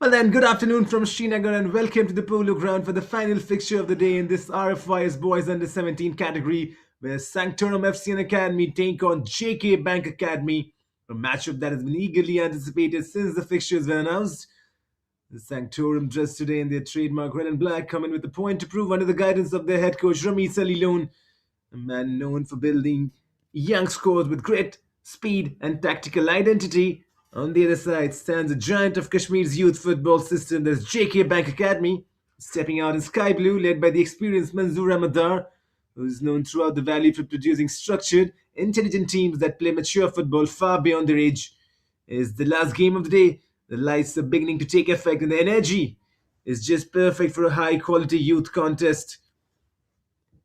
Well then, good afternoon from Srinagar and welcome to the Polo Ground for the final fixture of the day in this RFYS Boys Under 17 category where Sanctorum FC and Academy take on JK Bank Academy, a matchup that has been eagerly anticipated since the fixtures were announced. The Sanctorum dressed today in their trademark red and black come in with a point to prove under the guidance of their head coach Ramesh Alilone, a man known for building young squads with grit, speed, and tactical identity. On the other side stands a giant of Kashmir's youth football system, there's JK Bank Academy, stepping out in sky blue, led by the experienced Manzoor Ahmadar, who is known throughout the valley for producing structured, intelligent teams that play mature football far beyond their age. It's the last game of the day. The lights are beginning to take effect, and the energy is just perfect for a high quality youth contest.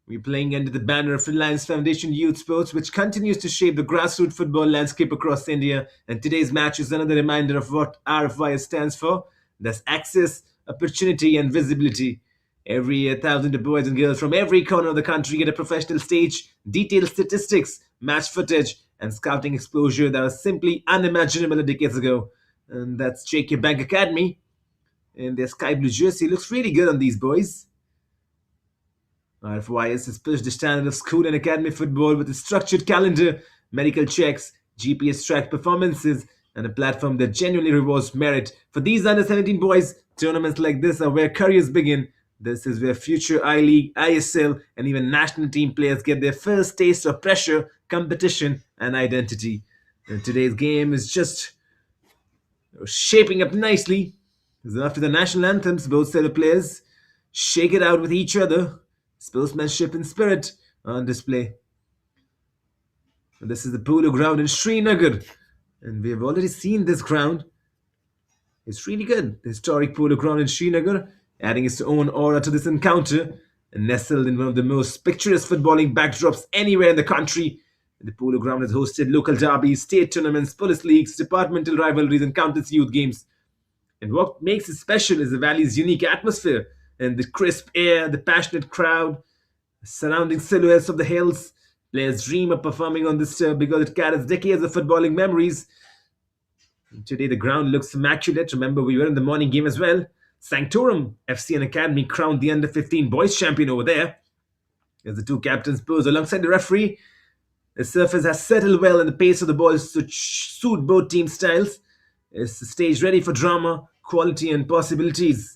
We're playing under the banner of Reliance Foundation Youth Sports, which continues to shape the grassroots football landscape across India. And today's match is another reminder of what RFYS stands for. That's access, opportunity, and visibility. Every year, thousands of boys and girls from every corner of the country get a professional stage, detailed statistics, match footage, and scouting exposure that was simply unimaginable decades ago. And that's JK Bank Academy. And their sky blue jersey looks really good on these boys. RFYS has pushed the standard of school and academy football with a structured calendar, medical checks, GPS tracked performances, and a platform that genuinely rewards merit. For these under 17 boys, tournaments like this are where careers begin. This is where future I League, ISL, and even national team players get their first taste of pressure, competition, and identity. And today's game is just shaping up nicely. As after the national anthems, both set of players shake it out with each other. Sportsmanship and spirit on display. This is the polo ground in Srinagar, and we have already seen this ground. It's really good. The historic polo ground in Srinagar, adding its own aura to this encounter, and nestled in one of the most picturesque footballing backdrops anywhere in the country. The polo ground has hosted local derbies, state tournaments, police leagues, departmental rivalries, and countless youth games. And what makes it special is the valley's unique atmosphere and the crisp air, the passionate crowd, surrounding silhouettes of the hills. Players dream of performing on this turf because it carries decades of footballing memories. Today the ground looks immaculate. Remember, we were in the morning game as well. Sanctorum FC and Academy crowned the under 15 boys champion over there. As the two captains pose alongside the referee, the surface has settled well and the pace of the ball is to suit both team styles. It's the stage ready for drama, quality, and possibilities.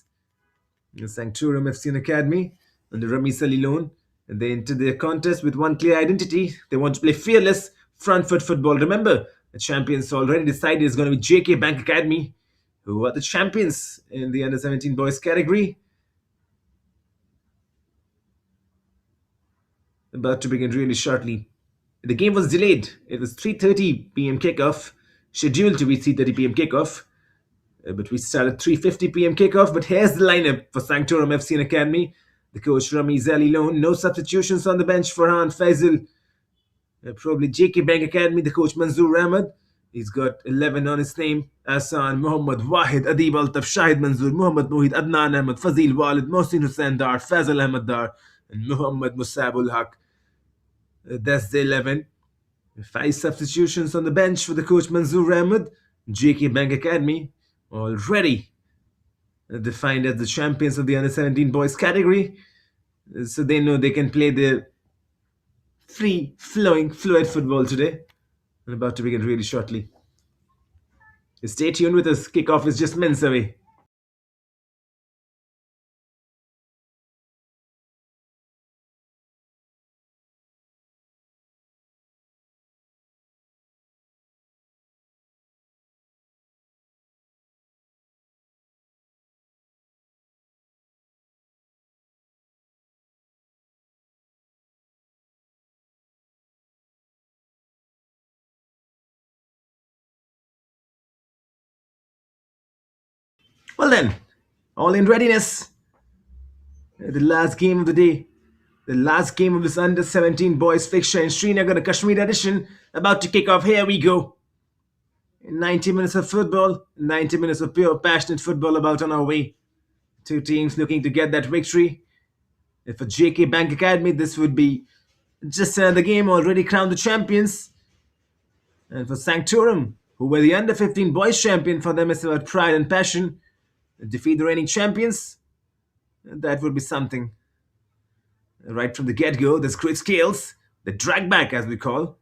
Sanctorum FC and Academy under Ramesh Alilone, and they enter their contest with one clear identity. They want to play fearless, front foot football. Remember, the champions already decided it's going to be JK Bank Academy, who are the champions in the under 17 boys category. About to begin really shortly. The game was delayed. It was 3:30 p.m. kickoff, scheduled to be 3:30 p.m. kickoff. But we started 3:50 p.m. kickoff. But here's the lineup for Sanctorum FC and Academy. The coach Ramesh Alilone, no substitutions on the bench for Han Faisal. Probably JK Bank Academy, the coach Manzoor Ahmed. He's got 11 on his name. Asan, Muhammad Wahid, Adib Altaf, Shahid Manzoor, Muhammad Mohid, Adnan Ahmed, Fazil Walid, Mohsin Hussain Dar, Faisal Ahmed Dar, and Muhammad Musabul Haq. That's the 11. 5 substitutions on the bench for the coach Manzoor Ahmed. JK Bank Academy already defined as the champions of the under 17 boys category. So they know they can play the free flowing fluid football today. And about to begin really shortly. Stay tuned with us. Kickoff is just minutes away. Well then, all in readiness. The last game of the day. The last game of this under 17 boys fixture in Srinagar, the Kashmir edition, about to kick off. Here we go. 90 minutes of football, 90 minutes of pure passionate football about on our way. Two teams looking to get that victory. And for JK Bank Academy, this would be just another game, already crowned the champions. And for Sanctorum, who were the under 15 boys champion, for them it's about pride and passion. defeat the reigning champions. That would be something. Right from the get-go, there's great skills. The drag back, as we call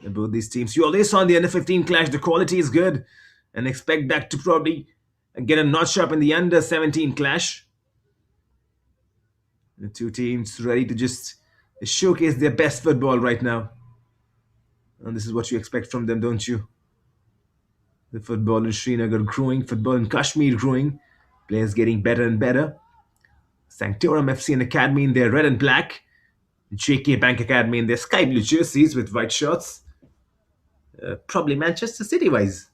both these teams. You always saw in the under 15 clash, the quality is good, and expect that to probably get a notch up in the under 17 clash. The two teams ready to just showcase their best football right now. And this is what you expect from them, don't you? The football in Srinagar growing, football in Kashmir growing, players getting better and better. Sanctorum FC and Academy in their red and black, JK Bank Academy in their sky blue jerseys with white shorts. Probably Manchester City wise.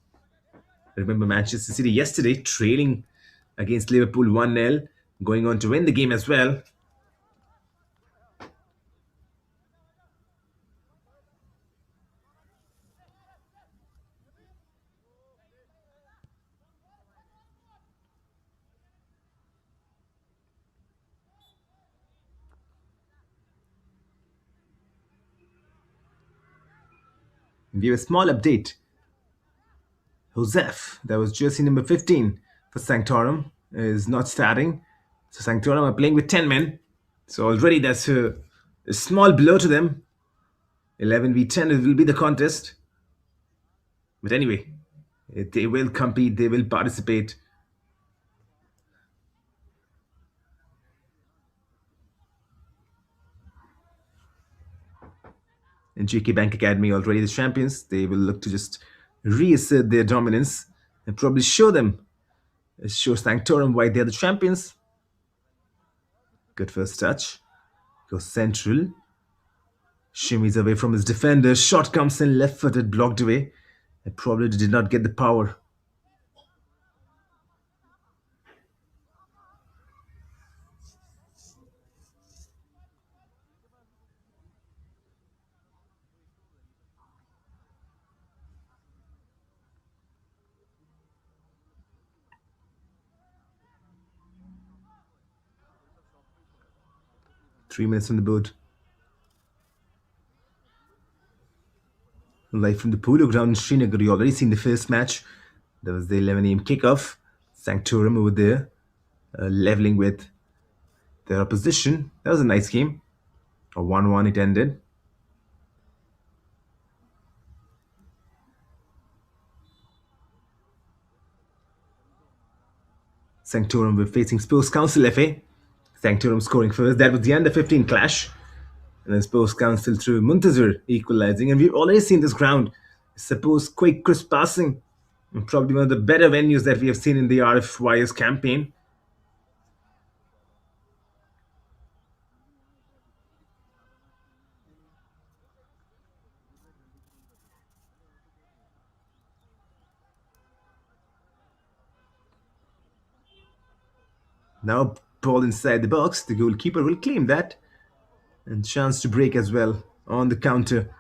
Remember Manchester City yesterday trailing against Liverpool 1-0, going on to win the game as well. Give a small update. Joseph, that was jersey number 15 for Sanctorum, is not starting. So Sanctorum are playing with 10 men. So already that's a small blow to them. 11v10 it will be the contest. But anyway, they will compete, they will participate. And JK Bank Academy already the champions. They will look to just reassert their dominance and probably show Sanctorum why they're the champions. Good first touch. Goes central. Shimmies away from his defender. Shot comes in left footed, blocked away. And probably did not get the power. Three minutes on the board. Live from the polo ground in Srinagar. You already seen the first match. That was the 11 a.m. kickoff. Sanctorum over there, leveling with their opposition. That was a nice game. A 1-1 it ended. Sanctorum were facing Sports Council FA. Sanctorum scoring first. That was the under 15 clash. And then Sports Council through Muntazir equalizing. And we've already seen this ground. Suppose quick, crisp passing. And probably one of the better venues that we have seen in the RFYS campaign. Now ball inside the box. The goalkeeper will claim that. And chance to break as well on the counter.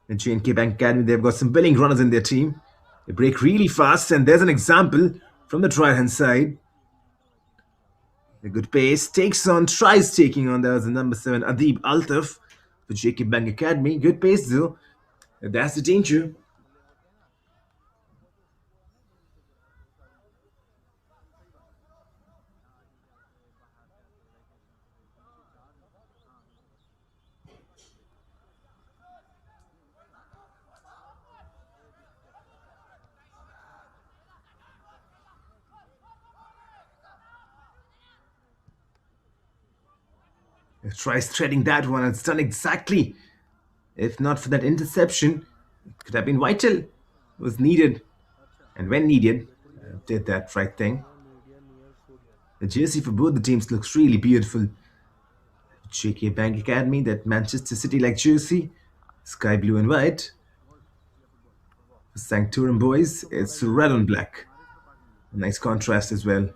And J&K Bank Academy, they've got some willing runners in their team. They break really fast, and there's an example from the right-hand side. A good pace, tries taking on. That was the number 7, Adib Altaf for JK Bank Academy. Good pace though. That's the danger. Tries threading that one, and it's done exactly. If not for that interception, it could have been vital. It was needed. And when needed, did that right thing. The jersey for both the teams looks really beautiful. JK Bank Academy, that Manchester City like jersey, sky blue and white. For Sanctorum boys, it's red on black. A nice contrast as well.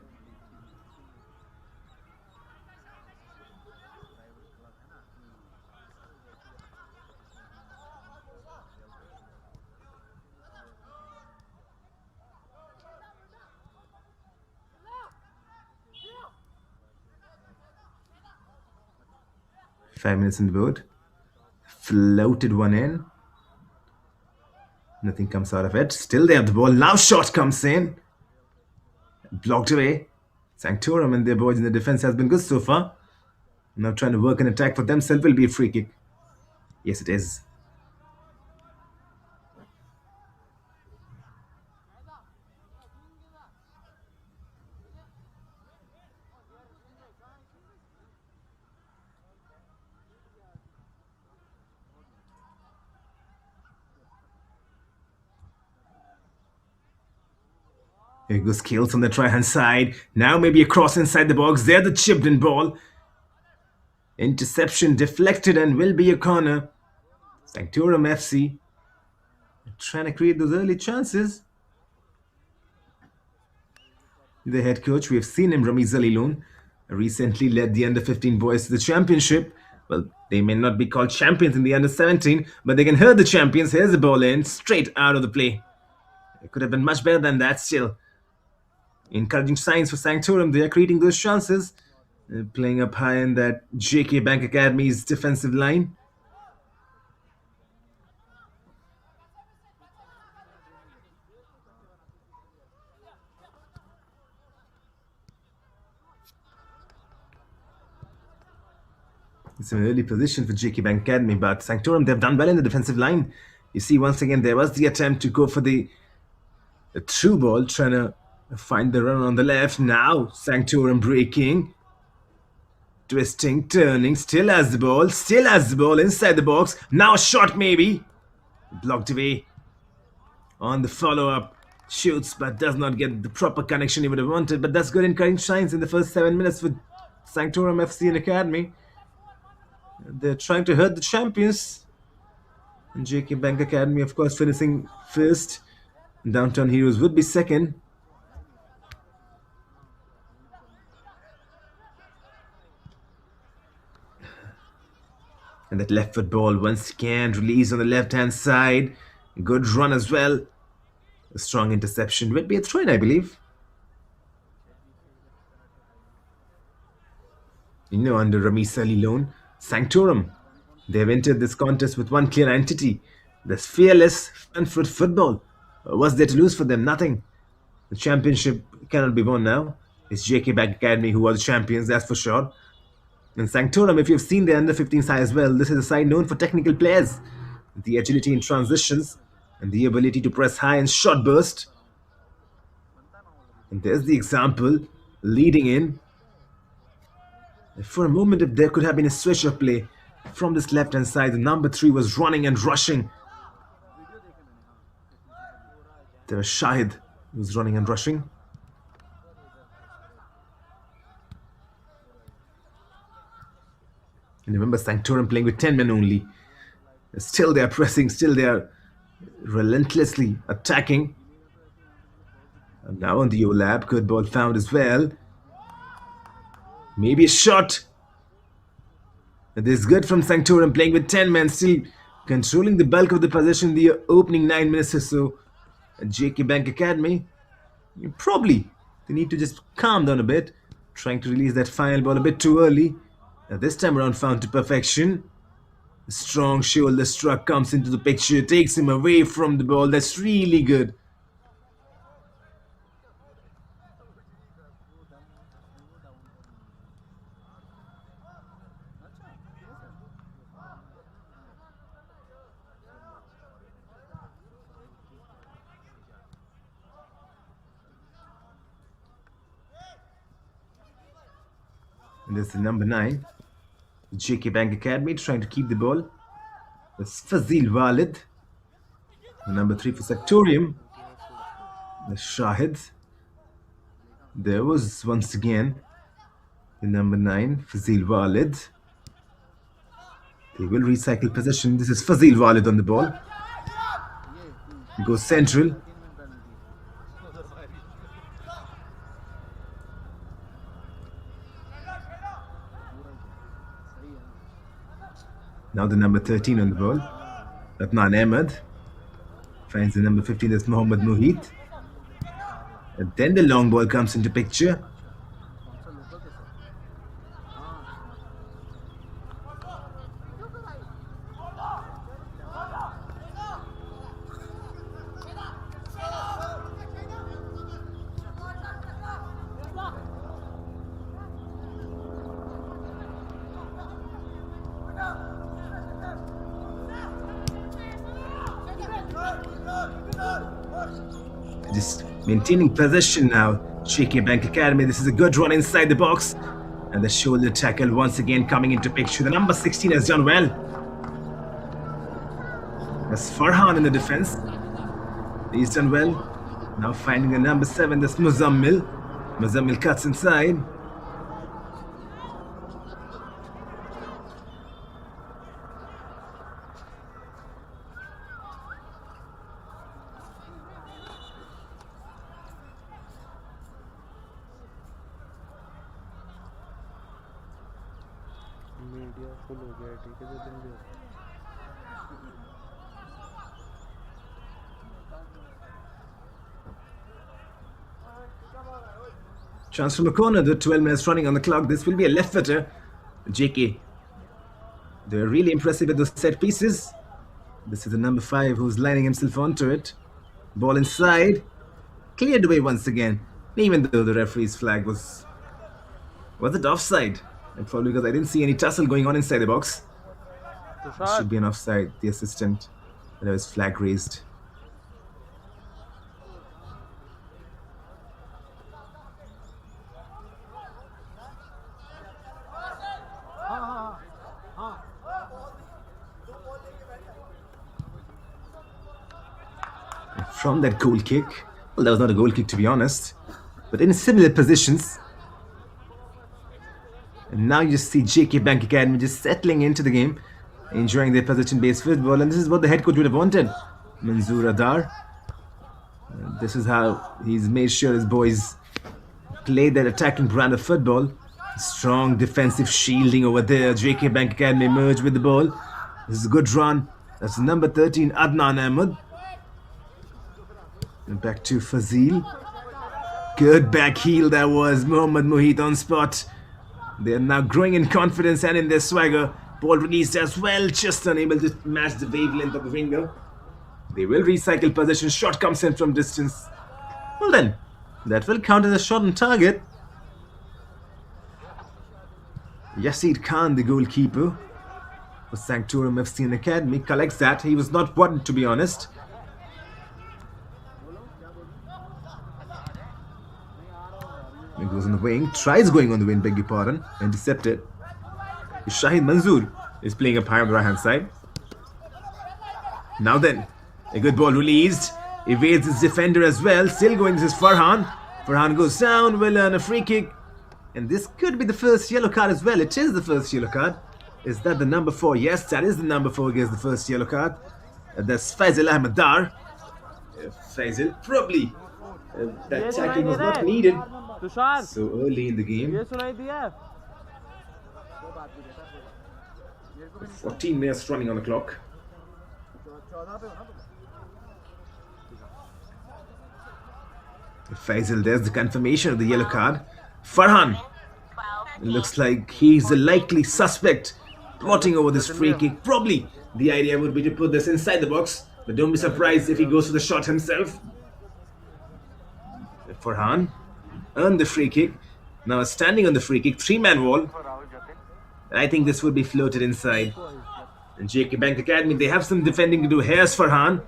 5 minutes in the boat. Floated one in. Nothing comes out of it. Still they have the ball. Now shot comes in. Blocked away. Sanctorum and their boys in the defense has been good so far. Now trying to work an attack for themselves will be a free kick. Yes, it is. Here goes Kills on the try hand side. Now maybe a cross inside the box. There the chipped in ball. Interception deflected and will be a corner. Sanctorum FC trying to create those early chances. The head coach, we have seen him, Rami Zalilun, recently led the under 15 boys to the championship. Well, they may not be called champions in the under 17, but they can hurt the champions. Here's the ball in, straight out of the play. It could have been much better than that still. Encouraging signs for Sanctorum. They are creating those chances. They're playing up high in that JK Bank Academy's defensive line. It's an early position for JK Bank Academy, but Sanctorum, they've done well in the defensive line. You see, once again, there was the attempt to go for the through ball, trying to find the run on the left. Now, Sanctorum breaking, twisting, turning, still has the ball inside the box. Now a shot maybe. Blocked away. On the follow-up, shoots, but does not get the proper connection he would have wanted. But that's good encouraging signs in the first 7 minutes for Sanctorum FC and Academy. They're trying to hurt the champions. And JK Bank Academy, of course, finishing first. Downtown Heroes would be second. And that left foot ball once again released on the left-hand side. Good run as well. A strong interception. Would be a throw-in, I believe. Under Ramesh Ali loan, Sanctorum. They've entered this contest with one clear identity. This fearless front-foot football. What's there to lose for them? Nothing. The championship cannot be won now. It's JK Bank Academy who are the champions, that's for sure. And Sanctorum, if you've seen the under 15 side as well, this is a side known for technical players. The agility in transitions and the ability to press high and shot burst. And there's the example, leading in. For a moment, if there could have been a switch of play from this left-hand side, the number 3 was running and rushing. There was Shahid who was running and rushing. And remember, Sanctorum playing with 10 men only. Still they are pressing, still they are relentlessly attacking. And now on the overlap, good ball found as well. Maybe a shot. This is good from Sanctorum, playing with 10 men, still controlling the bulk of the possession in the opening 9 minutes or so. At JK Bank Academy, probably they need to just calm down a bit, trying to release that final ball a bit too early. Now this time around found to perfection. A strong shoulder struck comes into the picture, takes him away from the ball. That's really good. And there's the number 9. JK Bank Academy trying to keep the ball. That's Fazil Walid. The number 3 for Sanctorum. The Shahid. There was once again the number 9, Fazil Walid. They will recycle possession. This is Fazil Walid on the ball. He goes central. Now the number 13 on the ball. Adnan Ahmed finds the number 15, that's Mohammad Mohit. And then the long ball comes into picture. Just maintaining possession now. JK Bank Academy. This is a good run inside the box. And the shoulder tackle once again coming into picture. The number 16 has done well. That's Farhan in the defense. He's done well. Now finding the number 7, that's Muzammil. Muzammil cuts inside. Media full हो गया है, ठीक है जो दिन भी Chance from the corner, the 12 minutes running on the clock. This will be a left footer. JK. They're really impressive with those set pieces. This is the number 5 who's lining himself onto it. Ball inside. Cleared away once again. Even though the referee's flag was it offside? And probably because I didn't see any tussle going on inside the box. It should be an offside, the assistant. But there was flag raised. From that goal kick, well, that was not a goal kick to be honest, but in similar positions. And now you just see JK Bank Academy just settling into the game, enjoying their possession-based football, and this is what the head coach would have wanted. Manzoor Adar. This is how he's made sure his boys play that attacking brand of football. Strong defensive shielding over there. JK Bank Academy merge with the ball. This is a good run. That's number 13, Adnan Ahmed. And back to Fazil. Good back heel that was. Mohammad Mohit on spot. They are now growing in confidence and in their swagger. Ball released as well, just unable to match the wavelength of the winger. They will recycle possession. Shot comes in from distance. Well then, that will count as a shot on target. Yasid Khan, the goalkeeper for Sanctorum FC Academy, collects that. He was not one, to be honest. He goes on the wing, tries going on the wing, beg your pardon, intercepted. Shahid Manzoor is playing up high on the right hand side. Now then, a good ball released, evades his defender as well, still going, this is Farhan. Farhan goes down, will earn a free kick. And this could be the first yellow card as well. It is the first yellow card. Is that the number 4? Yes, that is the number 4 against the first yellow card. That's Faisal Ahmed Dar. Faisal, probably that tackling was not needed so early in the game. 14 minutes running on the clock. Faisal, there's the confirmation of the yellow card. Farhan, it looks like he's a likely suspect plotting over this free kick. Probably the idea would be to put this inside the box, but don't be surprised if he goes for the shot himself. Farhan earned the free kick. Now standing on the free kick, 3-man wall. And I think this would be floated inside. And JK Bank Academy, they have some defending to do. Here's Farhan.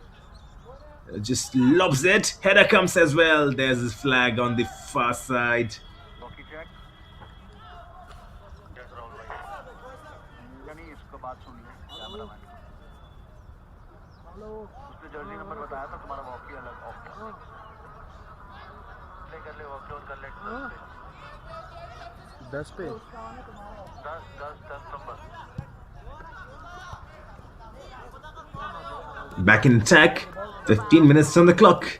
Just lobs it. Header comes as well. There's his flag on the far side. Back in attack. 15 minutes on the clock.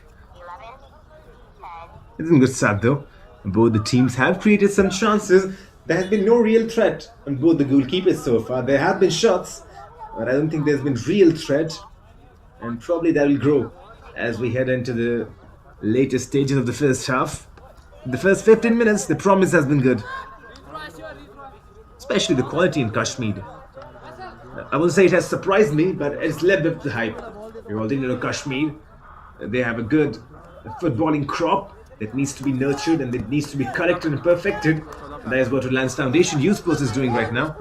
It's a good start though. Both the teams have created some chances. There has been no real threat on both the goalkeepers so far. There have been shots, but I don't think there's been real threat. And probably that will grow as we head into the later stages of the first half. In the first 15 minutes, the promise has been good. Especially the quality in Kashmir. I won't say it has surprised me, but it's lived up to the hype. You already know Kashmir. They have a good footballing crop that needs to be nurtured and that needs to be corrected and perfected. And that is what Reliance Foundation Youth Sports is doing right now.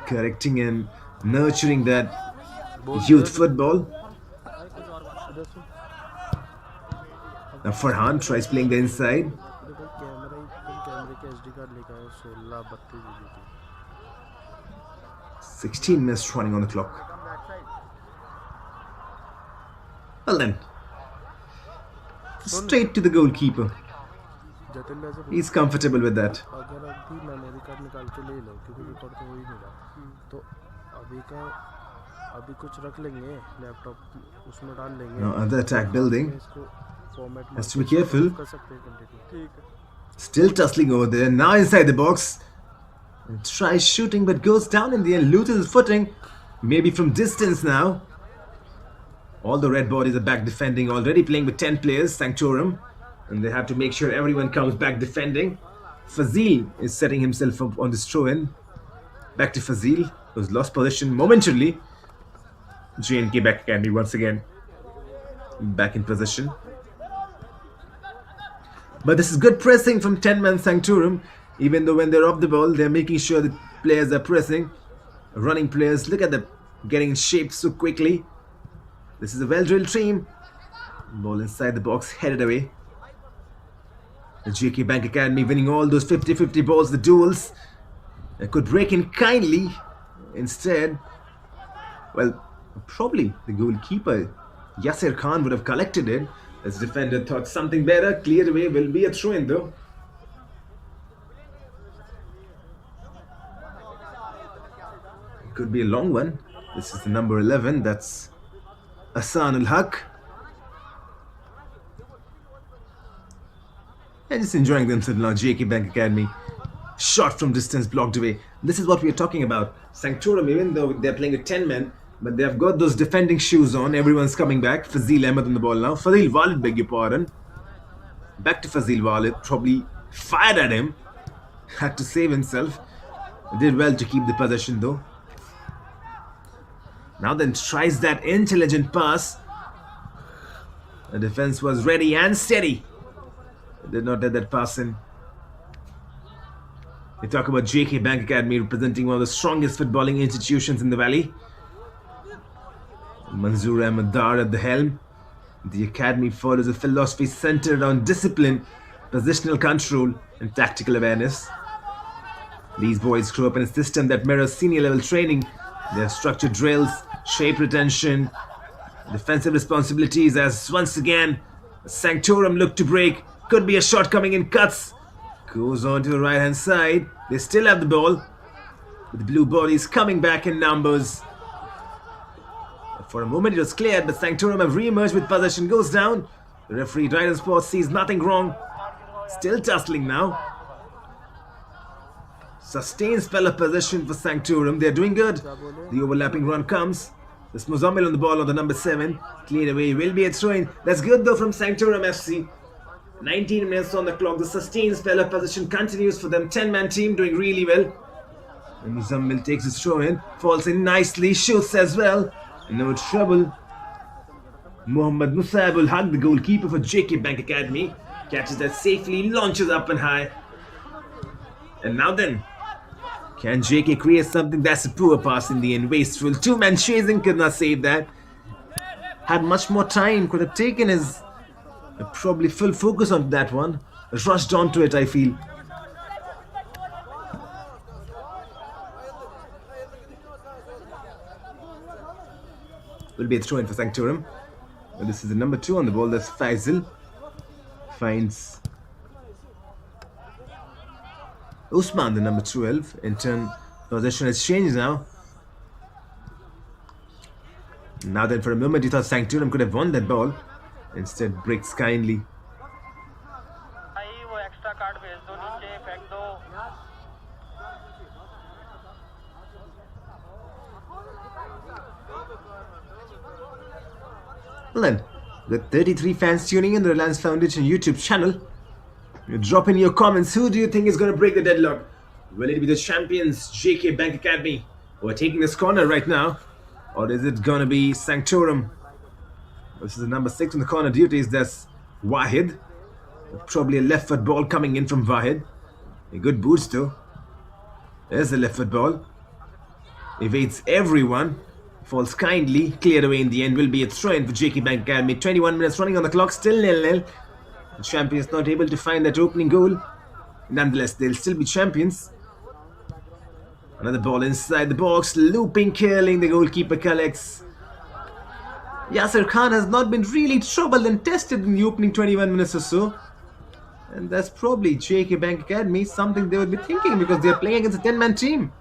Correcting and nurturing that youth football. Now Farhan tries playing the inside. अरे भाई camera ही तुम कैमरे के SD card लेकर आए 16 32 GB की 16 minutes running on the clock. Well then, straight to the goalkeeper. Jatin ने ऐसे He's comfortable with that. अगर अभी मेमोरी कार्ड निकाल के ले लो क्योंकि रिकॉर्ड तो हो ही नहीं रहा तो अभी कुछ रख लेंगे लैपटॉप उसमें डाल लेंगे Now other attack building. इसको format Has to be careful. कर सकते हैं कंटिन्यू ठीक है Still tussling over there. Now inside the box. And tries shooting but goes down in the end. Loses his footing. Maybe from distance now. All the red bodies are back defending. Already playing with 10 players. Sanctorum. And they have to make sure everyone comes back defending. Fazil is setting himself up on this throw-in. Back to Fazil, who's lost position momentarily. J&K back academy once again. Back in position. But this is good pressing from 10-man Sanctorum. Even though when they're off the ball, they're making sure the players are pressing. Running players, look at them getting in shape so quickly. This is a well-drilled team. Ball inside the box, headed away. The JK Bank Academy winning all those 50-50 balls, the duels. They could break in kindly. Instead, well, probably the goalkeeper, Yasir Khan, would have collected it. As defender thought something better, cleared away, will be a throw-in though. It could be a long one. This is the number 11, that's Hassan Ul-Haq. And just enjoying themselves now, JK Bank Academy. Shot from distance, blocked away. This is what we are talking about. Sanctorum, even though they're playing with 10 men, but they've got those defending shoes on. Everyone's coming back. Fazil Ahmed on the ball now. Fazil Walid, beg your pardon. Back to Fazil Walid. Probably fired at him. Had to save himself. Did well to keep the possession though. Now then tries that intelligent pass. The defense was ready and steady. Did not let that pass in. We talk about JK Bank Academy representing one of the strongest footballing institutions in the valley. Manzoor Ahmed Dar at the helm. The academy follows a philosophy centered on discipline, positional control, and tactical awareness. These boys grew up in a system that mirrors senior level training. They have structured drills, shape retention, defensive responsibilities as once again Sanctorum looked to break. Could be a shot coming in, cuts. Goes on to the right hand side. They still have the ball. With the blue bodies coming back in numbers. For a moment it was cleared, but Sanctorum have re-emerged with possession. Goes down. The referee right on spot sees nothing wrong. Still tussling now. Sustained spell of possession for Sanctorum. They're doing good. The overlapping run comes. There's Muzammil on the ball on the number 7. Cleared away. Will be a throw-in. That's good though from Sanctorum FC. 19 minutes on the clock. The sustained spell of possession continues for them. 10-man team doing really well. And Muzammil takes his throw in. Falls in nicely. Shoots as well. No trouble. Mohammad Musab Ul-Haq, the goalkeeper for JK Bank Academy, catches that safely, launches up and high. And now then, can JK create something? That's a poor pass in the end. Wasteful. 2-man chasing, could not save that. Had much more time. Could have taken his probably full focus on that one. Rushed onto it, I feel. Will be a throw in for Sanctorum. But this is the number 2 on the ball. That's Faisal. Finds Usman, the number 12. In turn, possession has changed now. Now then, for a moment, you thought Sanctorum could have won that ball. Instead, breaks kindly. Well then, with 33 fans tuning in the Reliance Foundation YouTube channel, you drop in your comments. Who do you think is going to break the deadlock? Will it be the champions JK Bank Academy who are taking this corner right now? Or is it going to be Sanctorum? This is the number 6 on the corner duties. That's Wahid. Probably a left foot ball coming in from Wahid. A good boost though. There's the left foot ball. Evades everyone. Falls kindly. Cleared away in the end. Will be a throw in for JK Bank Academy. 21 minutes running on the clock. Still 0-0. The champions not able to find that opening goal. Nonetheless, they'll still be champions. Another ball inside the box, looping, curling. The goalkeeper collects. Yasir Khan has not been really troubled and tested in the opening 21 minutes or so. And that's probably JK Bank Academy, something they would be thinking because they are playing against a 10-man team.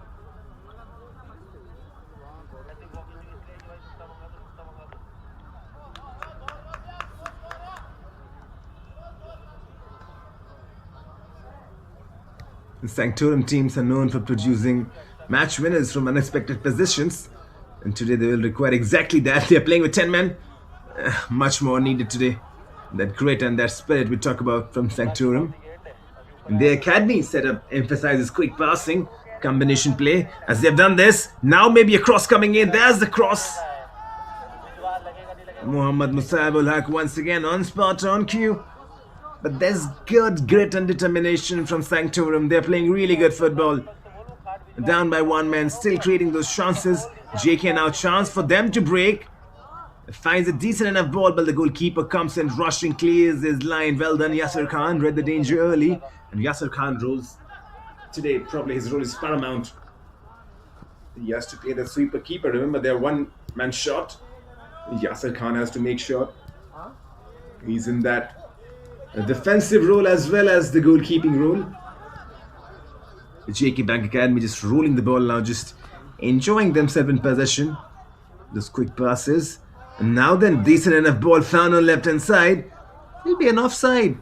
The Sanctorum teams are known for producing match winners from unexpected positions. And today they will require exactly that. They are playing with 10 men. Much more needed today. That grit and that spirit we talk about from Sanctorum. And the academy setup emphasizes quick passing, combination play. As they've done this, now maybe a cross coming in. There's the cross. Muhammad Musab ul Haq once again on spot, on cue. But there's good grit and determination from Sanctorum. They're playing really good football. Down by one man, still creating those chances. JK now chance for them to break. Finds a decent enough ball, but the goalkeeper comes in rushing, clears his line. Well done, Yasir Khan. Read the danger early. And Yasir Khan rolls. Today, probably his role is paramount. He has to play the sweeper keeper. Remember, they're one-man shot. Yasir Khan has to make sure he's in that defensive role as well as the goalkeeping role. The JK Bank Academy just rolling the ball now, just enjoying themselves in possession. Those quick passes. And now then, decent enough ball found on left hand side. It'll be an offside.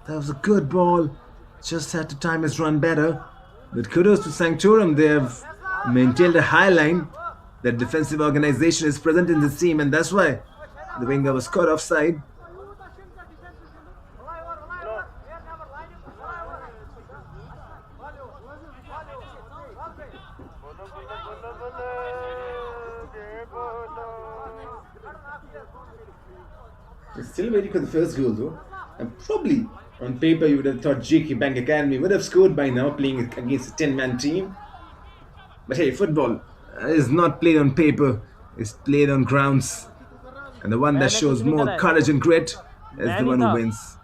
That was a good ball. Just had to time his run better. But kudos to Sanctorum. They have maintained a high line. That defensive organization is present in this team, and that's why the winger was caught offside. Still waiting for the first goal though. And probably on paper you would have thought JK Bank Academy would have scored by now, playing against a 10-man team. But hey, football is not played on paper, it's played on grounds. And the one that shows more courage and grit is the one who wins.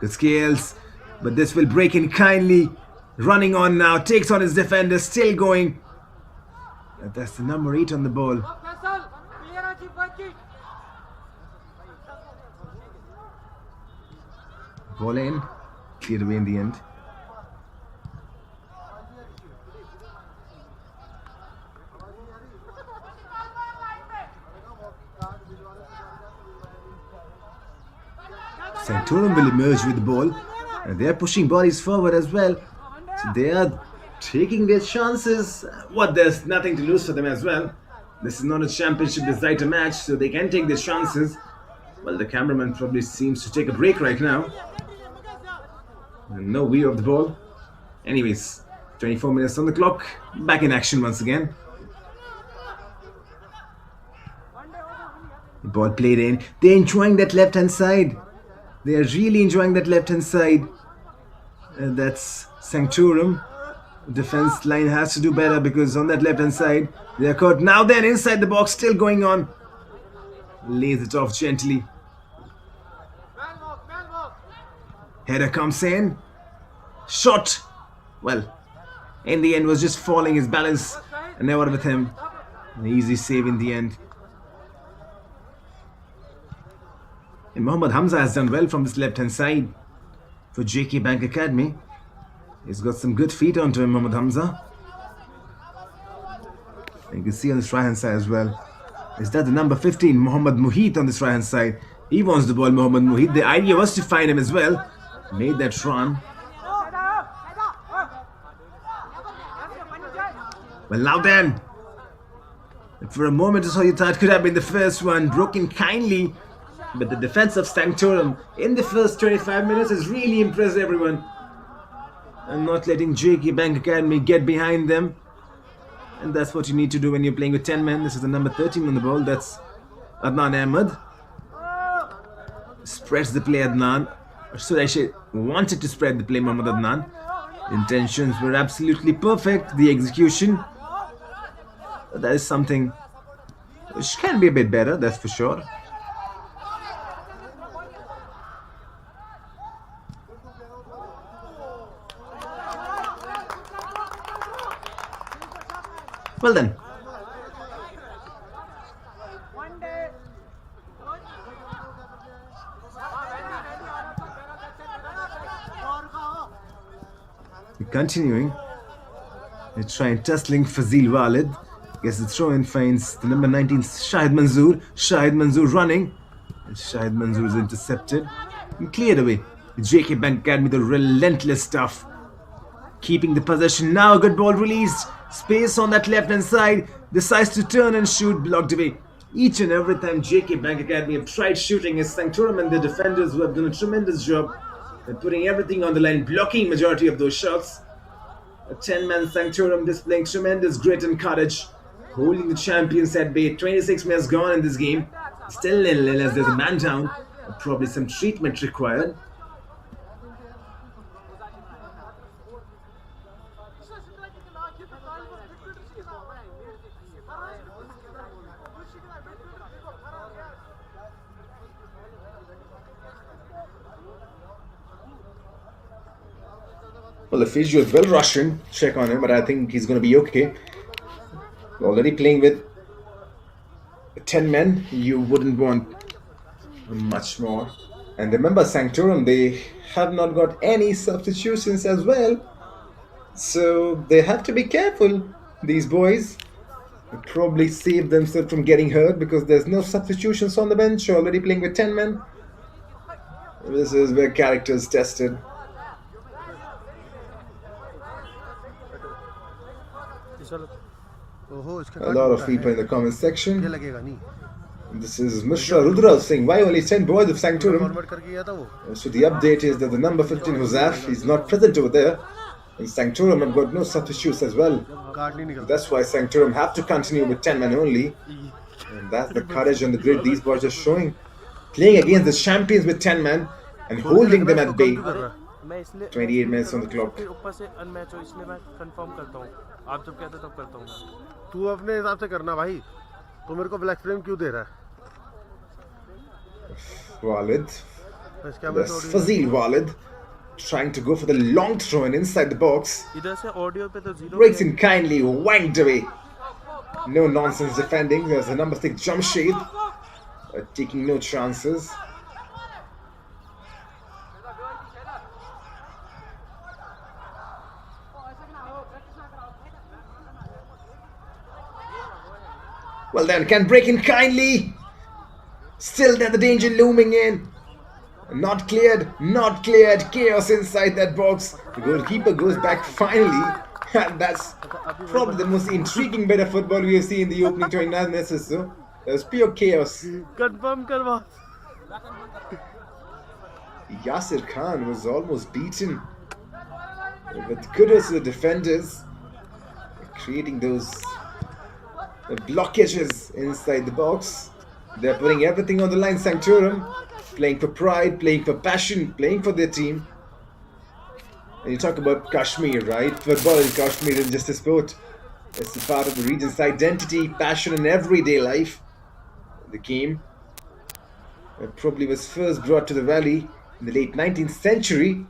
Good skills, but this will break in kindly. Running on now, takes on his defender, still going. That's the number 8 on the ball. Ball in, cleared away in the end. Sanctorum will emerge with the ball, and they are pushing bodies forward as well. So they are taking their chances. There's nothing to lose for them as well. This is not a championship decider match, so they can take their chances. Well, the cameraman probably seems to take a break right now. And no view of the ball. Anyways, 24 minutes on the clock. Back in action once again. The ball played in. They're enjoying that left-hand side. They are really enjoying that left-hand side. That's Sanctorum. Defense line has to do better because on that left-hand side, they are caught. Now then, inside the box, still going on. Lays it off gently. Header comes in. Shot. Well, in the end was just falling his balance and never with him. An easy save in the end. And Mohammad Hamza has done well from this left-hand side for JK Bank Academy. He's got some good feet onto him, Mohammad Hamza. And you can see on this right-hand side as well. Is that the number 15, Mohammad Muhit on this right-hand side? He wants the ball, Mohammad Muhit. The idea was to find him as well. Made that run. Well, now then. For a moment or so you thought could have been the first one. Broken kindly. But the defense of Sanctorum in the first 25 minutes has really impressed everyone. And not letting JK Bank Academy get behind them. And that's what you need to do when you're playing with 10 men. This is the number 13 on the ball. That's Adnan Ahmed. Spreads the play, Adnan. Or should I say, wanted to spread the play, Mohammad Adnan. Intentions were absolutely perfect. The execution, that is something which can be a bit better, that's for sure. Well then, continuing, they try and tussling Fazil Walid. Gets the throw in, finds the number 19 Shahid Manzoor. Shahid Manzoor running. And Shahid Manzoor is intercepted and cleared away. The JK Bank Academy, the relentless stuff. Keeping the possession now. Good ball released. Space on that left hand side. Decides to turn and shoot. Blocked away. Each and every time JK Bank Academy have tried shooting is Sanctorum and the defenders who have done a tremendous job. They're putting everything on the line, blocking majority of those shots. A 10-man Sanctorum displaying tremendous grit and courage, holding the champions at bay. 26 minutes gone in this game. Still nil-nil as there's a man down. Probably some treatment required. Well, the physio is well Russian. Check on him, but I think he's going to be okay. Already playing with 10 men. You wouldn't want much more. And remember, Sanctorum, they have not got any substitutions as well. So they have to be careful, these boys. They probably save themselves from getting hurt because there's no substitutions on the bench. Already playing with 10 men. This is where character is tested. A lot of people in the comment section. This is Mishra Rudra saying, why only 10 boys of Sanctorum? So the update is that the number 15 Huzaf is not present over there. And Sanctorum have got no substitutes as well. That's why Sanctorum have to continue with 10 men only. And that's the courage and the grit these boys are showing. Playing against the champions with 10 men and holding them at bay. 28 minutes on the clock. तू अपने हिसाब से करना भाई तू मेरे को black frame क्यों दे रहा है Walid. That's Fazil Walid trying to go for the long throw in inside the box. Breaks in kindly, wanked away. No nonsense defending. There's a number 6 Jamshed taking no chances. Well then, can break in kindly. Still there, the danger looming in. Not cleared, not cleared. Chaos inside that box. The goalkeeper goes back finally. And that's probably the most intriguing bit of football we have seen in the opening 29 minutes or so. There's pure chaos. Confirm karwa. Yasir Khan was almost beaten. With kudos to the defenders. Creating those blockages inside the box. They're putting everything on the line. Sanctorum playing for pride, playing for passion, playing for their team. And you talk about Kashmir, right? Football in Kashmir is just a sport. It's a part of the region's identity, passion in everyday life. The game probably was first brought to the valley in the late 19th century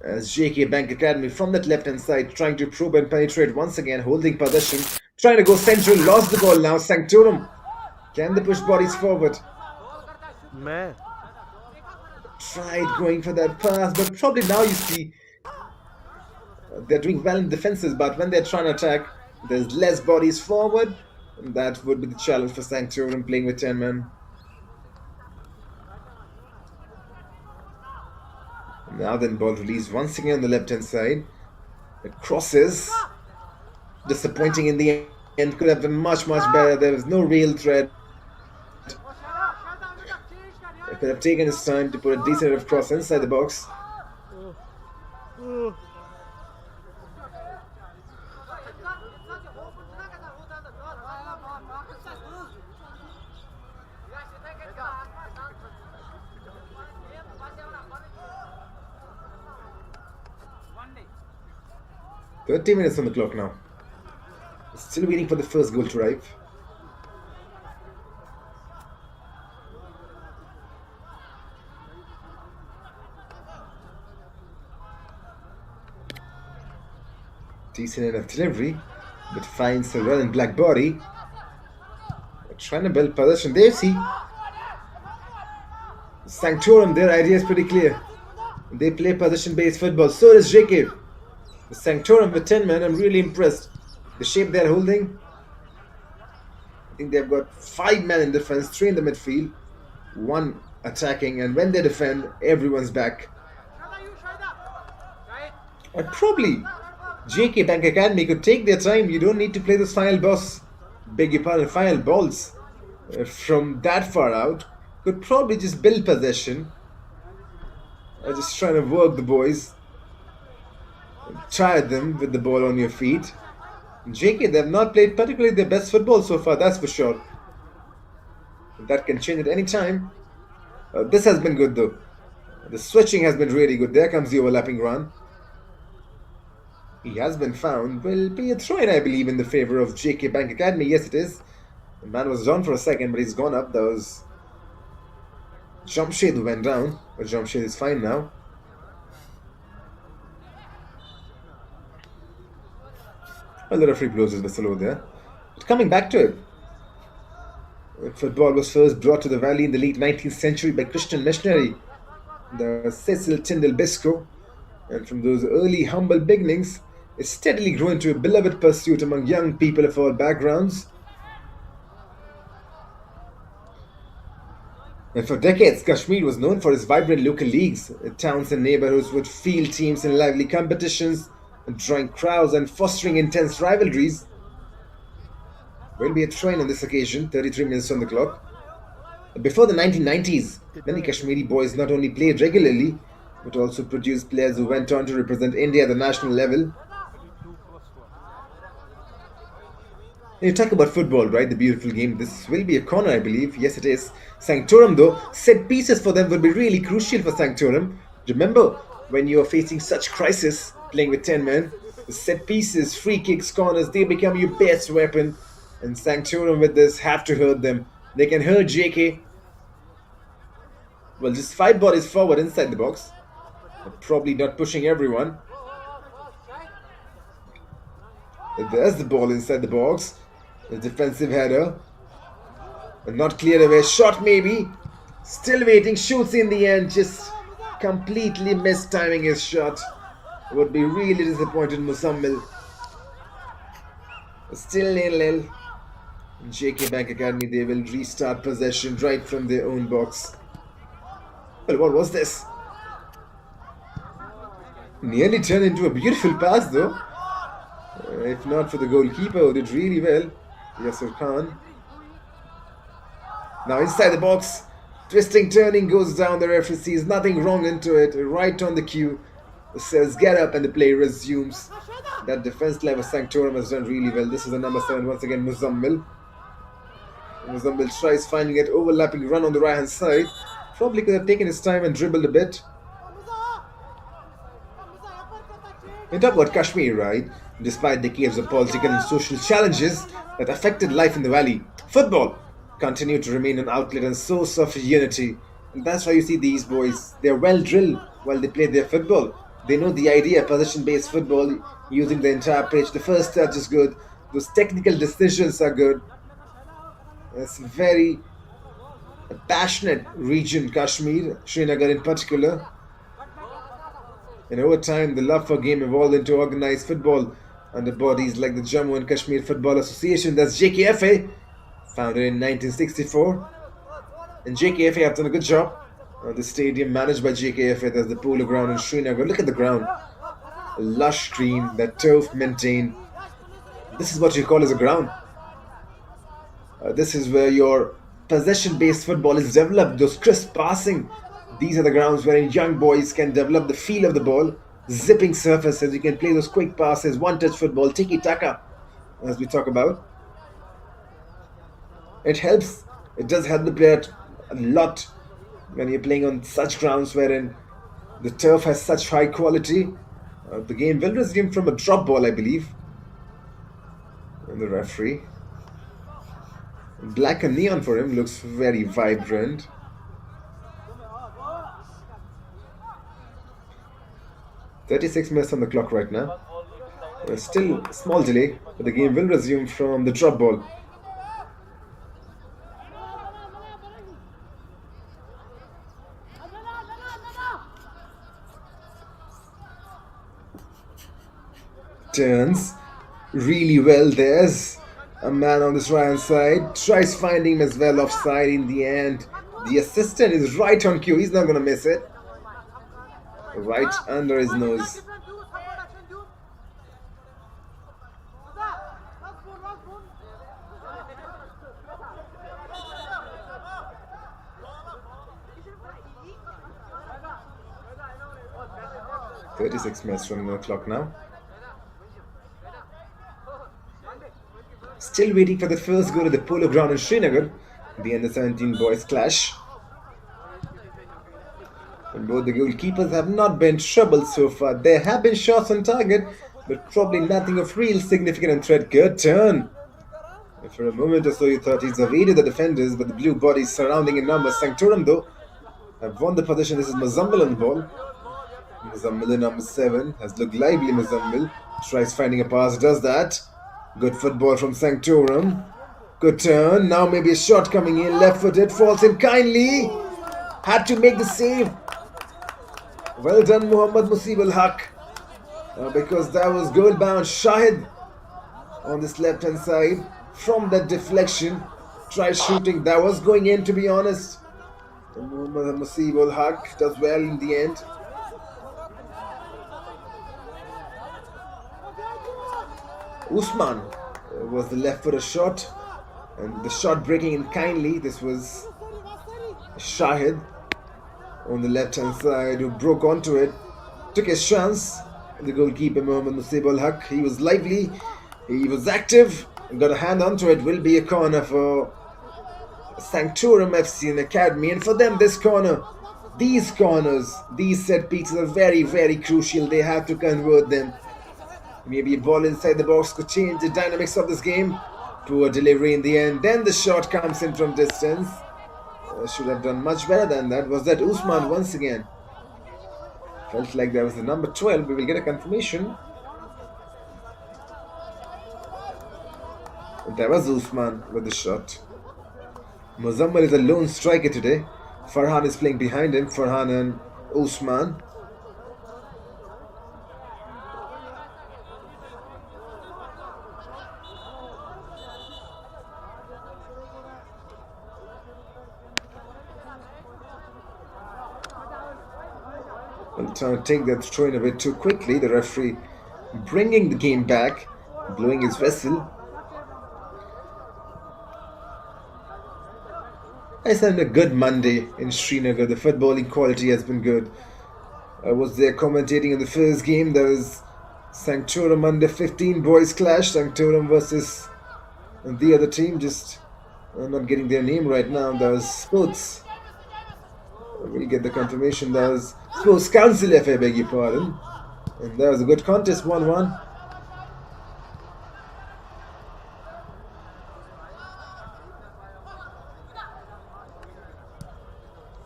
as JK Bank Academy from that left-hand side trying to probe and penetrate once again, holding possession. Trying to go central, lost the ball now. Sanctorum. Can they push bodies forward? Tried going for that pass, but probably now you see they're doing well in defenses, but when they're trying to attack, there's less bodies forward. And that would be the challenge for Sanctorum playing with 10 men. Now then, ball released once again on the left-hand side. It crosses. Disappointing in the end. Could have been much better. There was no real threat. It could have taken his time to put a decent enough cross inside the box. "30 minutes on the clock now. Still waiting for the first goal to arrive. Decent enough delivery. but finds a red and black body. Trying to build possession. There, see. Sanctorum, their idea is pretty clear. They play possession-based football. So does JK. The Sanctorum with 10 men, I'm really impressed. The shape they're holding, I think they've got 5 men in defense, 3 in the midfield, 1 attacking, and when they defend, everyone's back. Or probably JK Bank Academy could take their time. You don't need to play those final boss, beg your pardon, final balls from that far out. Could probably just build possession. Just trying to work the boys. Tire them with the ball on your feet. JK, they have not played particularly their best football so far, that's for sure. That can change at any time. This has been good though. The switching has been really good. There comes the overlapping run. He has been found. Will be a throw-in, I believe, in the favor of JK Bank Academy. Yes, it is. The man was down for a second, but he's gone up. That was Jamshed who went down. But Jamshed is fine now. Well, the referee blows his whistle over there. But coming back to it, football was first brought to the valley in the late 19th century by Christian missionary, the Cecil Tyndall Biscoe, and from those early humble beginnings, it steadily grew into a beloved pursuit among young people of all backgrounds. And for decades, Kashmir was known for its vibrant local leagues. Towns and neighborhoods would field teams in lively competitions, drawing crowds and fostering intense rivalries. Will be a throw-in on this occasion, 33 minutes on the clock. Before the 1990s, many Kashmiri boys not only played regularly, but also produced players who went on to represent India at the national level. You talk about football, right? The beautiful game. This will be a corner, I believe. Yes, it is. Sanctorum, though, set pieces for them will be really crucial for Sanctorum. Remember, when you are facing such crisis, playing with 10 men, the set pieces, free kicks, corners, they become your best weapon. And Sanctorum with this have to hurt them. They can hurt JK. Well, just 5 bodies forward inside the box. But probably not pushing everyone. There's the ball inside the box. The defensive header. And not cleared away. Shot maybe. Still waiting. Shoots in the end. Just completely mistiming his shot. Would be really disappointed Muzammil. Still 0-0. JK Bank Academy, they will restart possession right from their own box. Well, what was this? Nearly turned into a beautiful pass though. If not for the goalkeeper who did really well. Yasir Khan. Now inside the box. Twisting, turning, goes down. The referee sees nothing wrong into it. Right on the cue. Says get up and the play resumes. That defense line of Sanctorum has done really well. This is the number 7 once again, Muzammil. Muzammil tries finding that overlapping run on the right hand side. Probably could have taken his time and dribbled a bit. We talk about Kashmir, right? Despite decades of political and social challenges that affected life in the valley, football continued to remain an outlet and source of unity. And that's why you see these boys. They're well drilled while they play their football. They know the idea of possession-based football, using the entire pitch. The first touch is good. Those technical decisions are good. It's a very passionate region, Kashmir, Srinagar in particular. And over time, the love for game evolved into organized football under bodies like the Jammu and Kashmir Football Association, that's JKFA, founded in 1964. And JKFA have done a good job. The stadium managed by JKFA, there's the polo ground in Srinagar. Look at the ground. A lush green, that turf maintained. This is what you call as a ground. This is where your possession-based football is developed, those crisp passing. These are the grounds wherein young boys can develop the feel of the ball, zipping surfaces. You can play those quick passes, one-touch football, tiki-taka, as we talk about. It helps. It does help the player a lot when you're playing on such grounds wherein the turf has such high quality. The game will resume from a drop ball, I believe. And the referee. Black and neon for him, looks very vibrant. "36 minutes on the clock right now. Still a small delay, but the game will resume from the drop ball. Turns really well. There's a man on this right hand side. Tries finding him as well offside in the end. The assistant is right on cue. He's not going to miss it. Right under his nose. 36 minutes running on the clock now. Still waiting for the first goal at the Polo Ground in Srinagar. The under-17 boys clash. And both the goalkeepers have not been troubled so far. There have been shots on target, but probably nothing of real significant and threat. Good turn. And for a moment or so you thought he's evaded the defenders, but the blue bodies surrounding in numbers. Sanctorum though have won the position. This is Muzammil on the ball. Muzammil, number 7, has looked lively. Muzammil tries finding a pass, does that. Good football from Sanctorum. Good turn. Now maybe a shot coming in. Left footed. Falls in kindly. Had to make the save. Well done, Muhammad Musib al Haq. Because that was goal bound. Shahid on this left hand side. From that deflection. Tried shooting. That was going in, to be honest. And Muhammad Musib al Haq does well in the end. Usman was the left footer shot, and the shot breaking in kindly. This was Shahid on the left hand side who broke onto it, took his chance. The goalkeeper Mohammad Musib al Haq, he was lively, he was active, got a hand onto it. Will be a corner for Sanctorum FC and Academy, and for them this corner, these corners, these set pieces are very, very crucial. They have to convert them. Maybe a ball inside the box could change the dynamics of this game. Poor delivery in the end. Then the shot comes in from distance. Should have done much better than that. Was that Usman once again? Felt like that was the number 12. We will get a confirmation. That was Usman with the shot. Muzammil is a lone striker today. Farhan is playing behind him. Farhan and Usman. Trying to take that throw in a bit too quickly. The referee bringing the game back, blowing his whistle. It's had a good Monday in Srinagar. The footballing quality has been good. I was there commentating in the first game. There was Sanctorum under 15 boys clash. Sanctorum versus the other team. Just I'm not getting their name right now. There was Sports. We'll get the confirmation. That was Sports Council, if I beg your pardon. And that was a good contest, 1-1.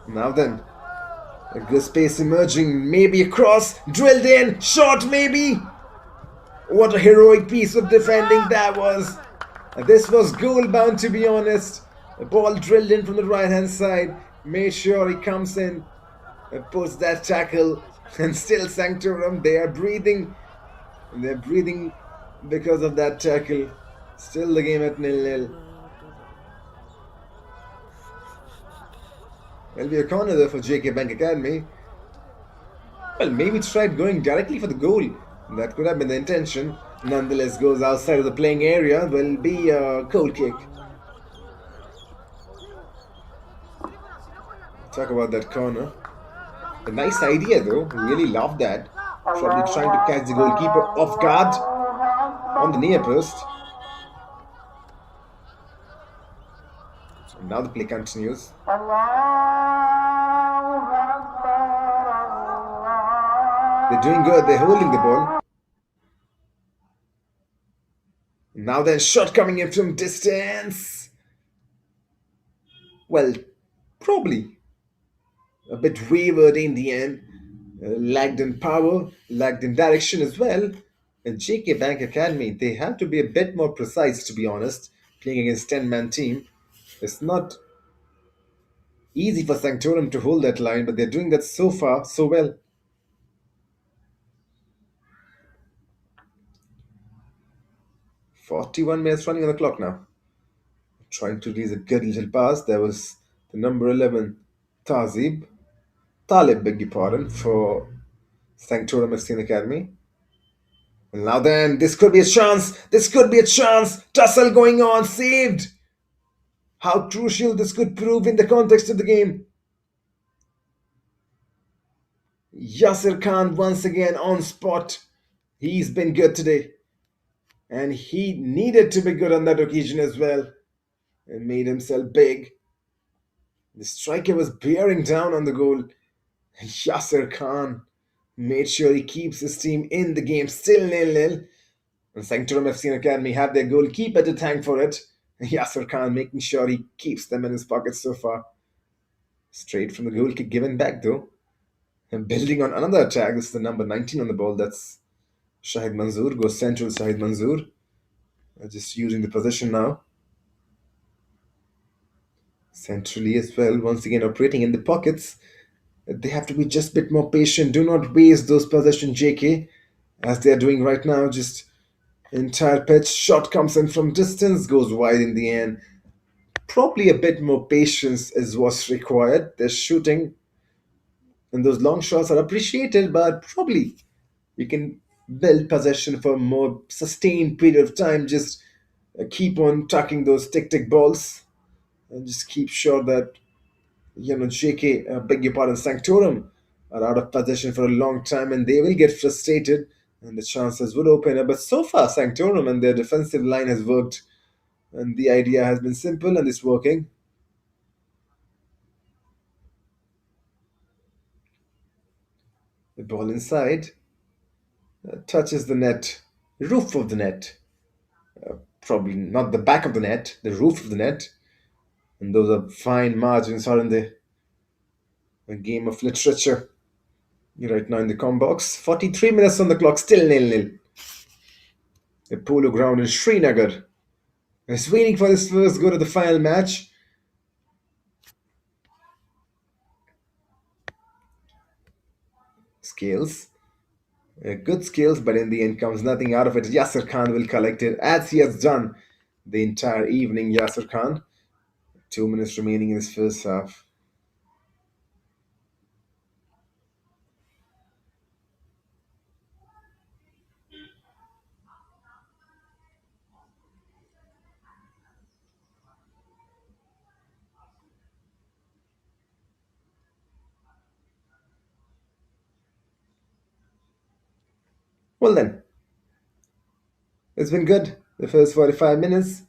Now then, a good space emerging, maybe a cross, drilled in, shot maybe. What a heroic piece of defending that was. This was goal bound, to be honest. A ball drilled in from the right hand side. Made sure he comes in and puts that tackle, and still Sanctorum, they are breathing. They're breathing because of that tackle. Still the game at 0-0. There'll be a corner there for JK Bank Academy. Well, maybe tried going directly for the goal. That could have been the intention. Nonetheless, goes outside of the playing area. Will be a goal kick. Talk about that corner. A nice idea though. Really love that. Probably trying to catch the goalkeeper off guard on the near post. And now the play continues. They're doing good. They're holding the ball. Now then, shot coming in from distance. Well, probably a bit wavered in the end, lagged in power, lagged in direction as well. In JK Bank Academy, they have to be a bit more precise, to be honest. Playing against 10-man team, it's not easy for Sanctorum to hold that line, but they're doing that so far so well. 41 minutes running on the clock now. Trying to release a good little pass. There was the number 11, Tazib. Talib, beg your pardon, for Sanctorum FC Academy. And now then, this could be a chance. This could be a chance. Tussle going on, saved. How crucial this could prove in the context of the game. Yasser Khan once again on spot. He's been good today. And he needed to be good on that occasion as well. And made himself big. The striker was bearing down on the goal. Yasser Khan made sure he keeps his team in the game. Still nil-nil. And Sanctorum FC Academy have their goalkeeper to thank for it. Yasser Khan making sure he keeps them in his pocket so far. Straight from the goal kick given back though. And building on another attack, this is the number 19 on the ball. That's Shahid Manzoor. Goes central Shahid Manzoor. Just using the possession now. Centrally as well. Once again operating in the pockets. They have to be just a bit more patient. Do not waste those possession, JK, as they are doing right now. Just entire pitch. Shot comes in from distance, goes wide in the end. Probably a bit more patience is what's required. They're shooting, and those long shots are appreciated, but probably you can build possession for a more sustained period of time. Just keep on tucking those tick balls and just keep sure that JK, beg your pardon, Sanctorum are out of possession for a long time and they will get frustrated and the chances will open up. But so far, Sanctorum and their defensive line has worked and the idea has been simple and it's working. The ball inside touches the net, roof of the net. Probably not the back of the net, the roof of the net. And those are fine margins are in the game of literature. Right now in the com box, 43 minutes on the clock, still nil-nil. The polo ground in Srinagar. Is waiting for this first go to the final match. Skills. Good skills, but in the end comes nothing out of it. Yasser Khan will collect it as he has done the entire evening. Yasser Khan. 2 minutes remaining in his first half. Well then, it's been good. The first 45 minutes.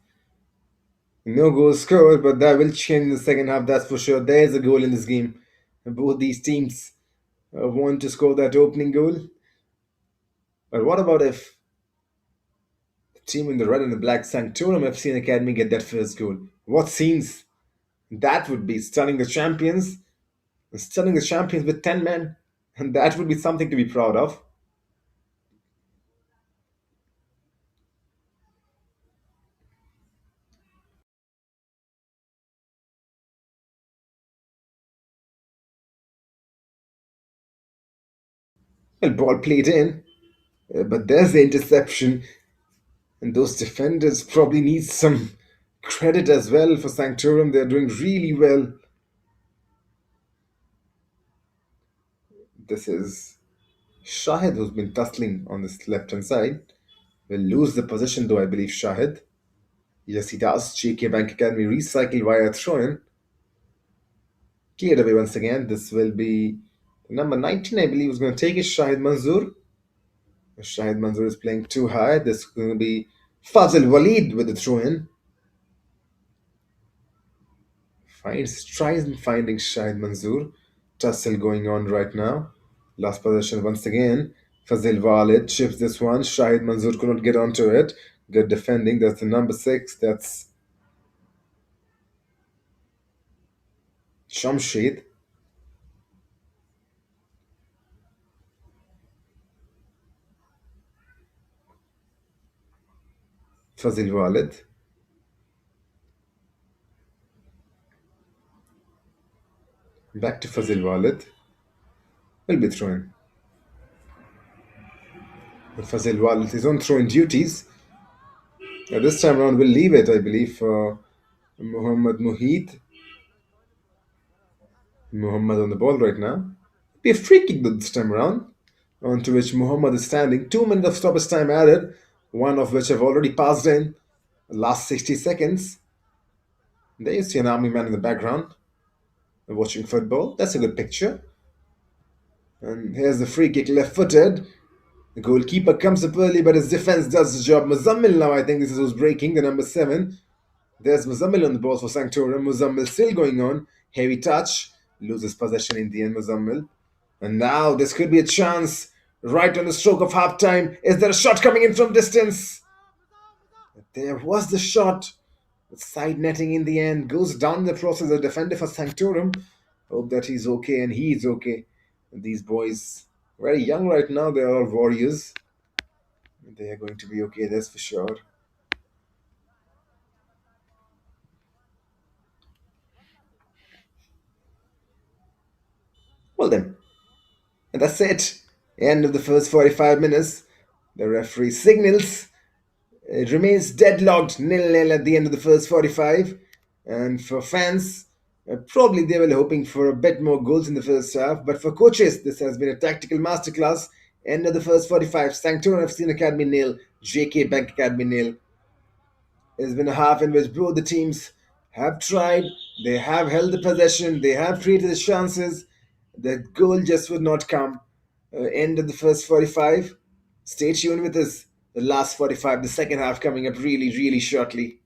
No goals scored, but that will change in the second half, that's for sure. There's a goal in this game. Both these teams want to score that opening goal. But what about if the team in the red and the black Sanctorum FC Academy get that first goal? What scenes that would be stunning the champions, stunning the champions with 10 men, and that would be something to be proud of. Well, ball played in, but there's the interception, and those defenders probably need some credit as well for Sanctorum. They're doing really well. This is Shahid who's been tussling on this left hand side. Will lose the position though, I believe, Shahid. Yes, he does. JK Bank Academy recycle via throw in. Cleared away once again. This will be number 19, I believe, is going to take it. Shahid Manzoor. Shahid Manzoor is playing too high. This is going to be Fazil Walid with the throw in. Tries in finding Shahid Manzoor. Tussle going on right now. Last possession once again. Fazil Walid chips this one. Shahid Manzoor could not get onto it. Good defending. That's the number 6. That's Shamshid. Fazil Walid. Back to Fazil Walid. Will be throwing. But Fazil Walid is on throwing duties. This time around, we'll leave it, I believe, for Muhammad Muhid. Muhammad on the ball right now. Be a free kick this time around, onto which Muhammad is standing. 2 minutes of stoppage time added, one of which have already passed in. Last 60 seconds. There you see an army man in the background watching football. That's a good picture. And here's the free kick left footed. The goalkeeper comes up early, but his defense does the job. Muzammil now, I think this is who's breaking, the number 7. There's Muzammil on the ball for Sanctorum. Muzammil still going on. Heavy touch. Loses possession in the end, Muzammil. And now this could be a chance. Right on the stroke of half time. Is there a shot coming in from distance? There was the shot. Side netting in the end. Goes down the process. The defender for Sanctorum. Hope that he's okay and he's okay. These boys, very young right now. They are all warriors. They are going to be okay, that's for sure. Well then, and that's it. End of the first 45 minutes. The referee signals. It remains deadlocked, nil-nil at the end of the first 45. And for fans, probably they were hoping for a bit more goals in the first half. But for coaches, this has been a tactical masterclass. End of the first 45. Sanctorum FC Academy nil, JK Bank Academy nil. It's been a half in which both the teams have tried, they have held the possession, they have created the chances. The goal just would not come. End of the first 45. Stay tuned with us. The last 45, the second half coming up really, really shortly.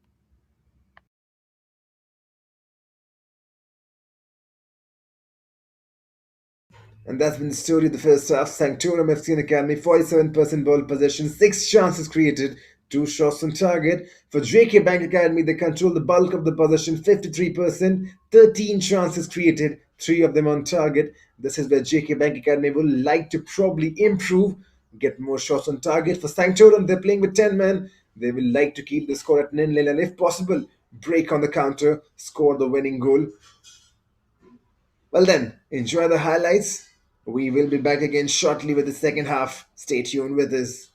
And that's been the story of the first half. Sanctorum FC and Academy, 47% ball possession, 6 chances created, 2 shots on target. For JK Bank Academy, they control the bulk of the possession, 53%, 13 chances created, 3 of them on target. This is where JK Bank Academy will like to probably improve, get more shots on target. For Sanctorum, they're playing with 10 men. They will like to keep the score at nil-nil and, if possible, break on the counter, score the winning goal. Well, then, enjoy the highlights. We will be back again shortly with the second half. Stay tuned with us.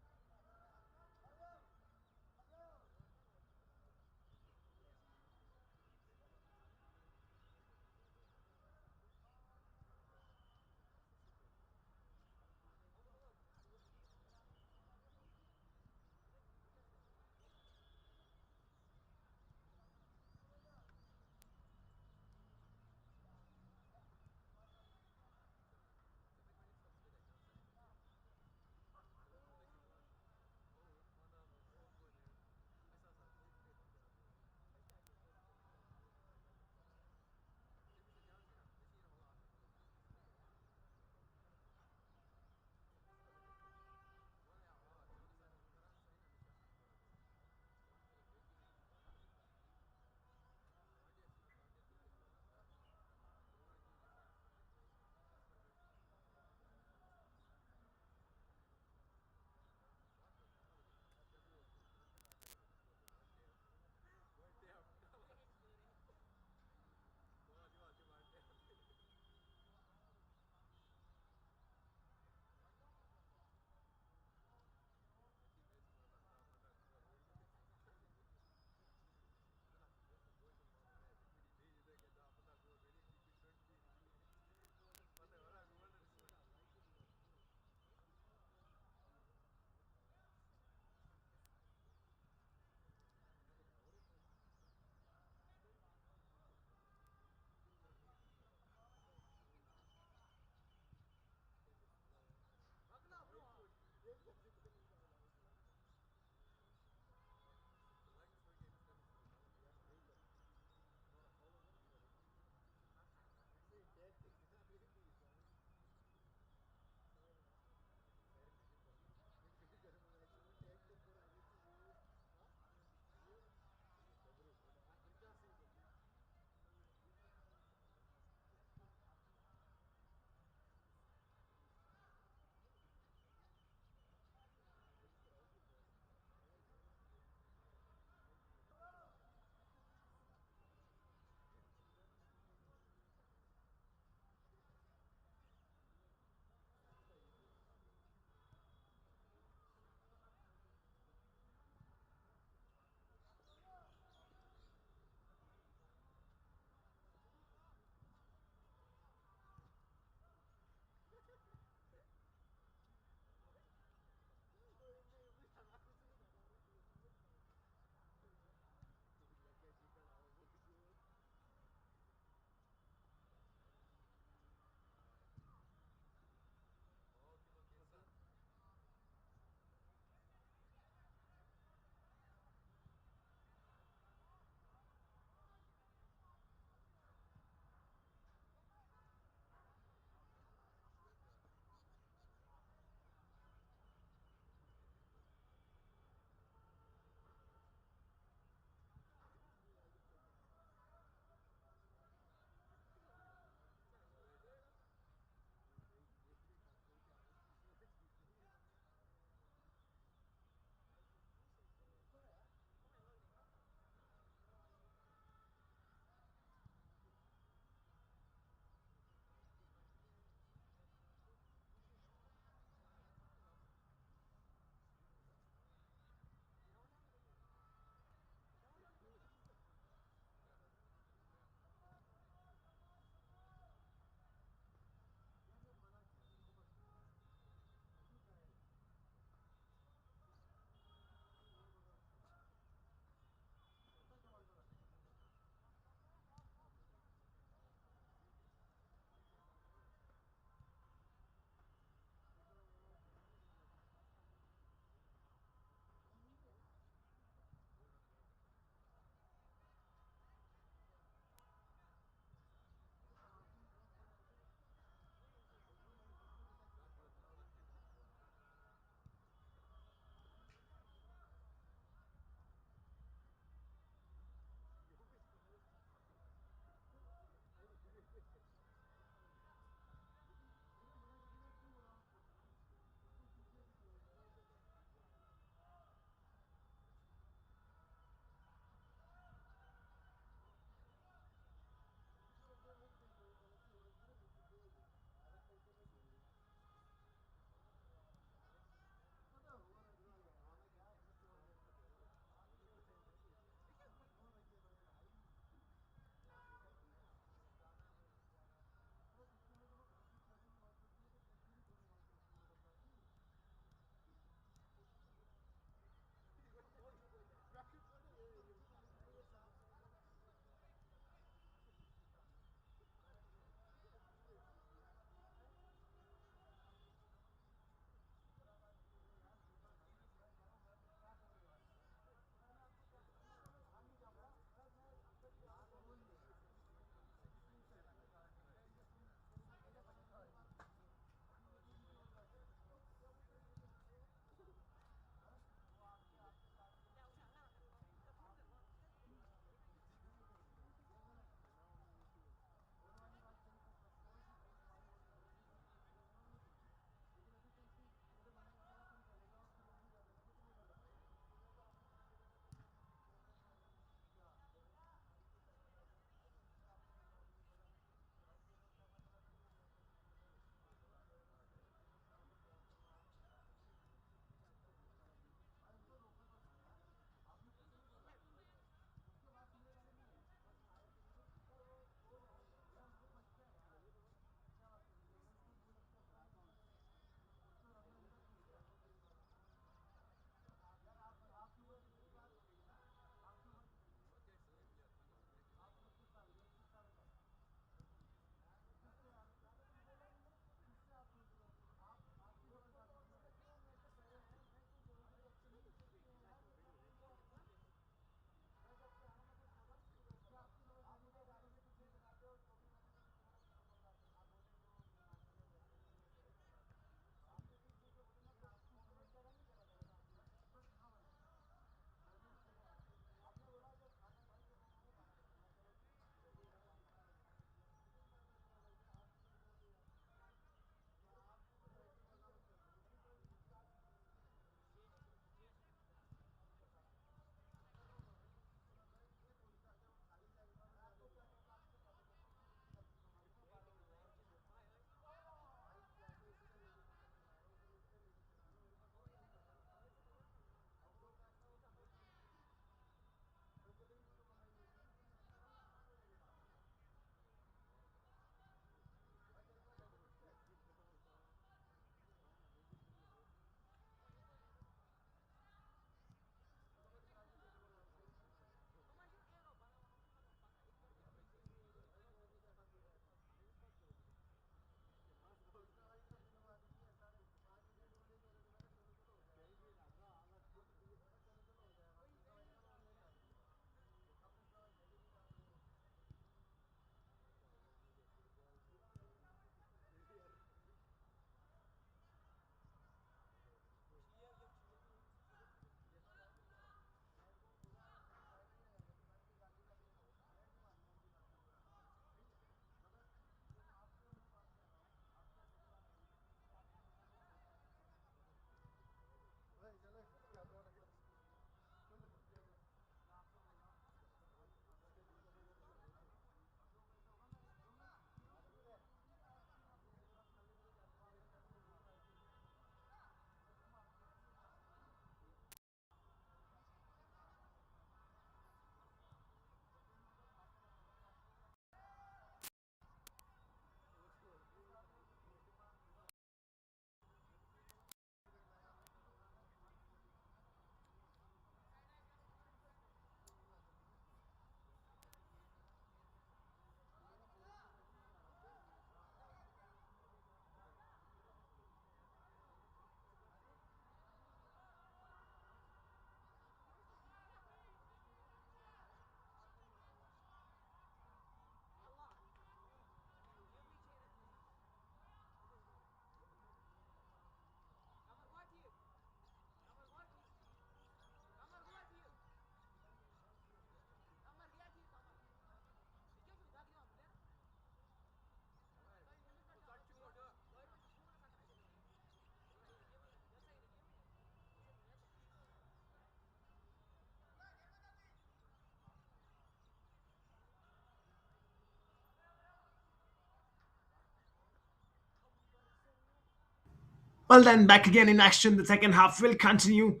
Well, then, back again in action. The second half will continue.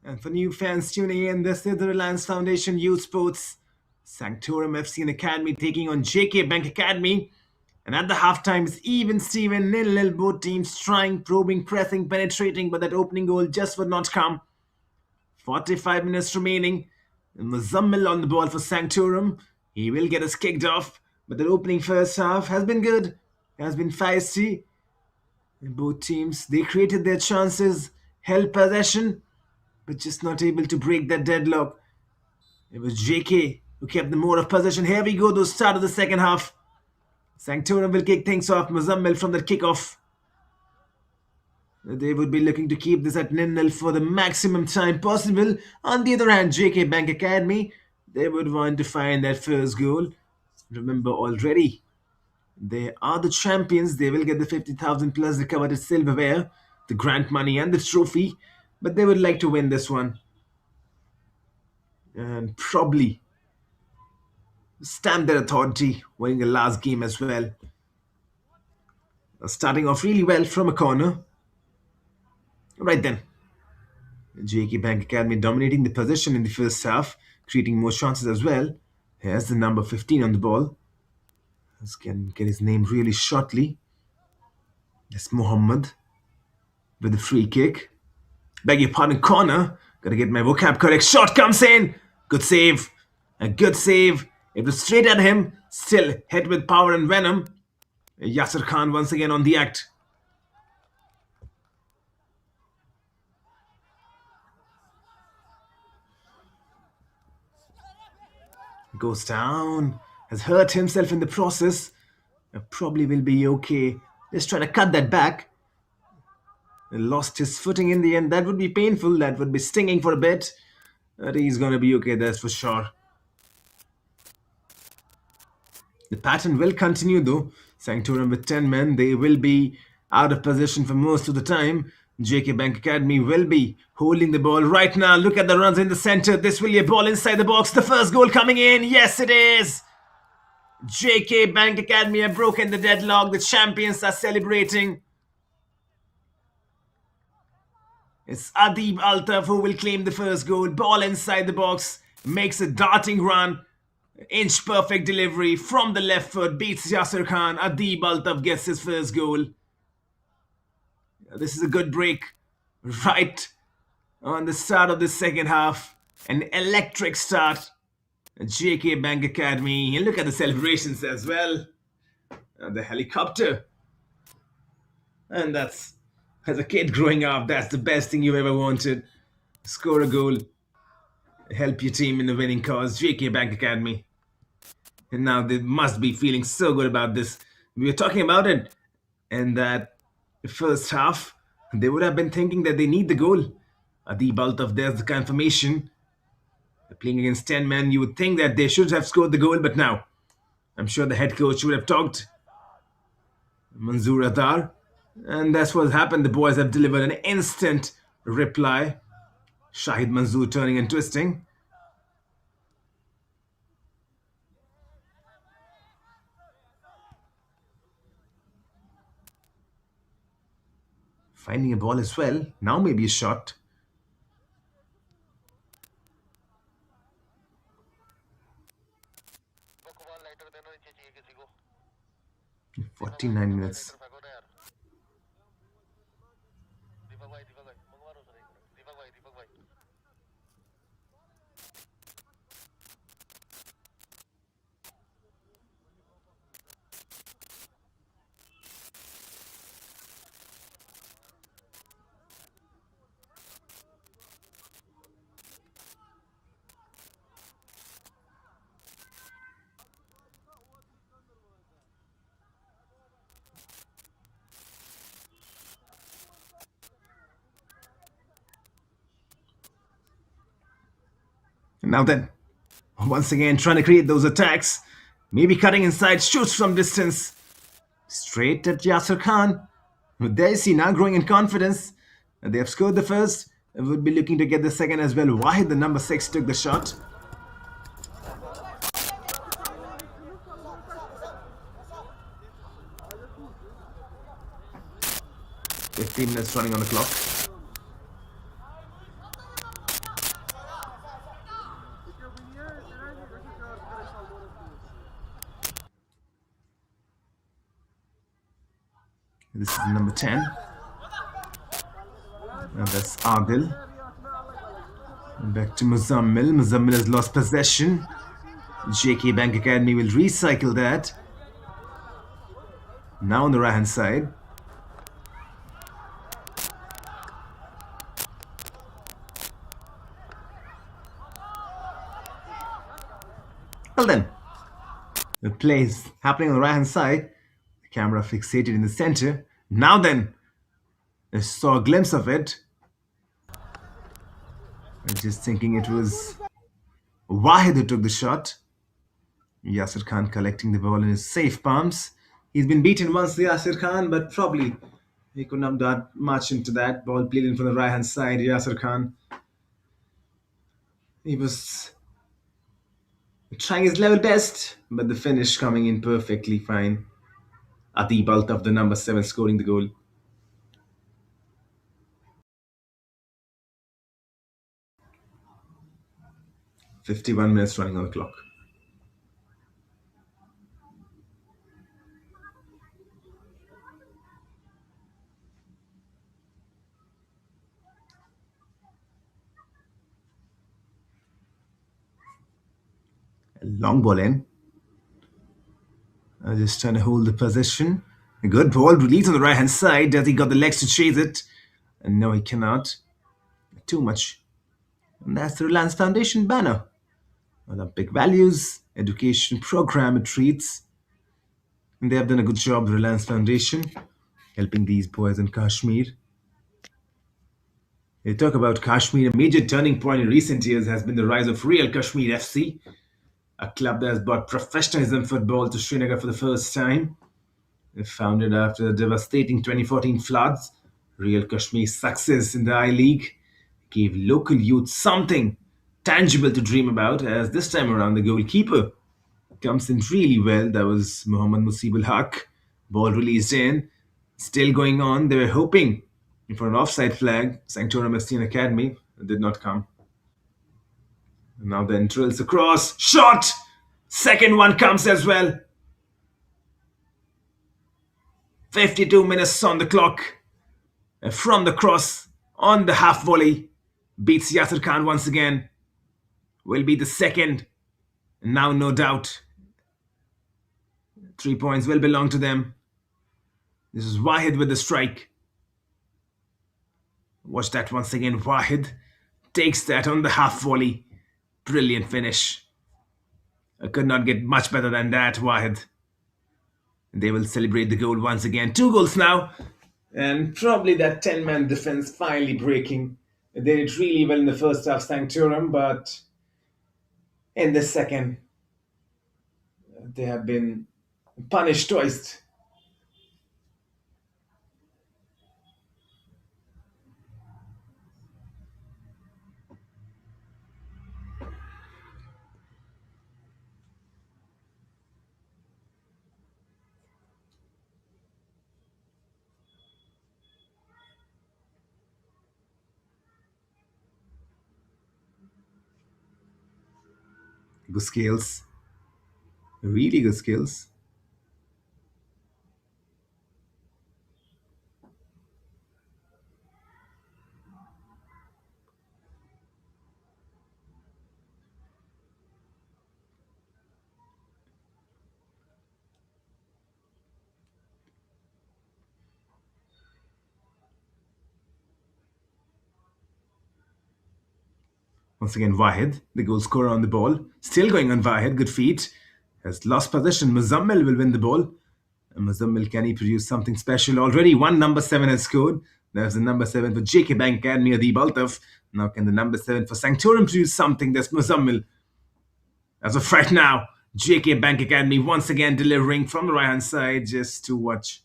And for new fans tuning in, this is the Reliance Foundation Youth Sports Sanctorum FC and Academy taking on JK Bank Academy. And at the halftime, it's even Steven, nil-nil, both teams trying, probing, pressing, penetrating, but that opening goal just would not come. 45 minutes remaining. Muzammil on the ball for Sanctorum. He will get us kicked off, but the opening first half has been good, has been feisty. And both teams, they created their chances, held possession, but just not able to break that deadlock. It was JK who kept the more of possession. Here we go, the start of the second half. Sanctorum will kick things off. Muzammil from the kickoff. They would be looking to keep this at nil-nil for the maximum time possible. On the other hand, JK Bank Academy, they would want to find that first goal. Remember already, they are the champions. They will get the 50,000 plus the coveted silverware, the grant money and the trophy. But they would like to win this one. And probably stamp their authority winning the last game as well. Starting off really well from a corner. Right then, JK Bank Academy dominating the possession in the first half, creating more chances as well. Here's the number 15 on the ball. Let's get his name really shortly. That's Mohammed with the free kick. Beg your pardon, corner. Gotta get my vocab correct. Shot comes in. Good save. A good save. It was straight at him. Still hit with power and venom. Yasser Khan once again on the act. Goes down. Has hurt himself in the process. Probably will be okay. Just trying to cut that back. Lost his footing in the end. That would be painful. That would be stinging for a bit. But he's gonna be okay, that's for sure. The pattern will continue though. Sanctorum with 10 men, they will be out of position for most of the time. JK Bank Academy will be holding the ball right now. Look at the runs in the center. This will be a ball inside the box. The first goal coming in. Yes, it is. JK Bank Academy have broken the deadlock. The champions are celebrating. It's Adib Altaf who will claim the first goal. Ball inside the box. Makes a darting run. Inch perfect delivery from the left foot. Beats Yasser Khan. Adib Altaf gets his first goal. This is a good break. Right on the start of the second half. An electric start. JK Bank Academy. And look at the celebrations as well. The helicopter. And that's, as a kid growing up, that's the best thing you ever wanted. Score a goal. Help your team in the winning cause. JK Bank Academy. And now they must be feeling so good about this. We were talking about it in that first half. They would have been thinking that they need the goal. Adib Altaf, there's the confirmation. They're playing against 10 men. You would think that they should have scored the goal, but now I'm sure the head coach would have talked. Manzoor Adar. And that's what happened. The boys have delivered an instant reply. Shahid Manzoor turning and twisting. Finding a ball as well. Now maybe a shot. In 49 minutes. Now then, once again trying to create those attacks. Maybe cutting inside, shoots from distance. Straight at Yasser Khan. There you see now growing in confidence. They have scored the first. They would be looking to get the second as well. Wahid, the number 6, took the shot. 15 minutes running on the clock. This is number 10. And that's Adil. Back to Muzammil. Muzammil has lost possession. JK Bank Academy will recycle that. Now on the right hand side. Well then, the play is happening on the right hand side. The camera fixated in the center. Now then, I saw a glimpse of it. I'm just thinking it was Wahid who took the shot. Yasir Khan collecting the ball in his safe palms. He's been beaten once, Yasir Khan, but probably he couldn't have done much into that. Ball played in from the right hand side. Yasir Khan, he was trying his level best, but the finish coming in perfectly fine. Adi Altaf, the number 7, scoring the goal. 51 minutes running on the clock. A long ball in. Just trying to hold the possession. A good ball released on the right hand side. Does he got the legs to chase it? And no, he cannot. Too much. And that's the Reliance Foundation banner. Olympic values, education program it treats. And they have done a good job, the Reliance Foundation, helping these boys in Kashmir. They talk about Kashmir. A major turning point in recent years has been the rise of Real Kashmir FC, a club that has brought professionalism football to Srinagar for the first time. Founded after the devastating 2014 floods, Real Kashmir's success in the I League gave local youth something tangible to dream about, as this time around the goalkeeper comes in really well. That was Muhammad Musibul Haq. Ball released in. Still going on. They were hoping for an offside flag. Sanctorum FC Academy. It did not come. And now then drills across. Shot! Second one comes as well. 52 minutes on the clock. From the cross on the half volley. Beats Yasir Khan once again. Will be the second. And now, no doubt, 3 points will belong to them. This is Wahid with the strike. Watch that once again. Wahid takes that on the half volley. Brilliant finish. I could not get much better than that, Wahid. They will celebrate the goal once again. 2 goals now. And probably that 10-man defense finally breaking. They did really well in the first half, Sanctorum, but in the second, they have been punished twice. Good skills. Really good skills. Once again, Wahid, the goal scorer on the ball. Still going on Wahid, good feet. Has lost possession. Muzammil will win the ball. And Muzammil, can he produce something special? Already one number 7 has scored. There's the number 7 for JK Bank Academy, Adi Altaf. Now can the number 7 for Sanctorum produce something? That's Muzammil. As of right now, JK Bank Academy once again delivering from the right hand side, just to watch.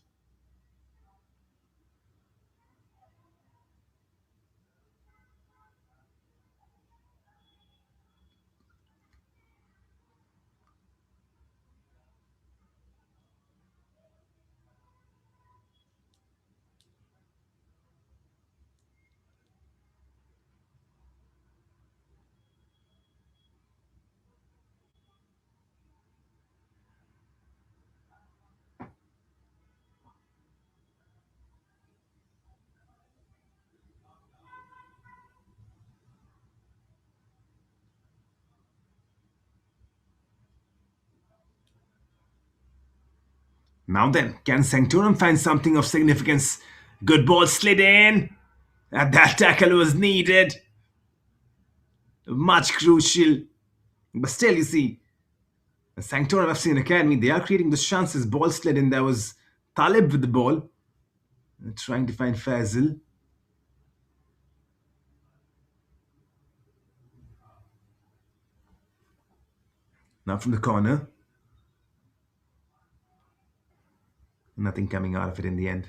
Now then, can Sanctorum find something of significance? Good ball slid in. And that tackle was needed. Much crucial. But still, you see, the Sanctorum FC Academy, they are creating the chances. Ball slid in. There was Talib with the ball. Trying to find Fazil. Now from the corner. Nothing coming out of it in the end.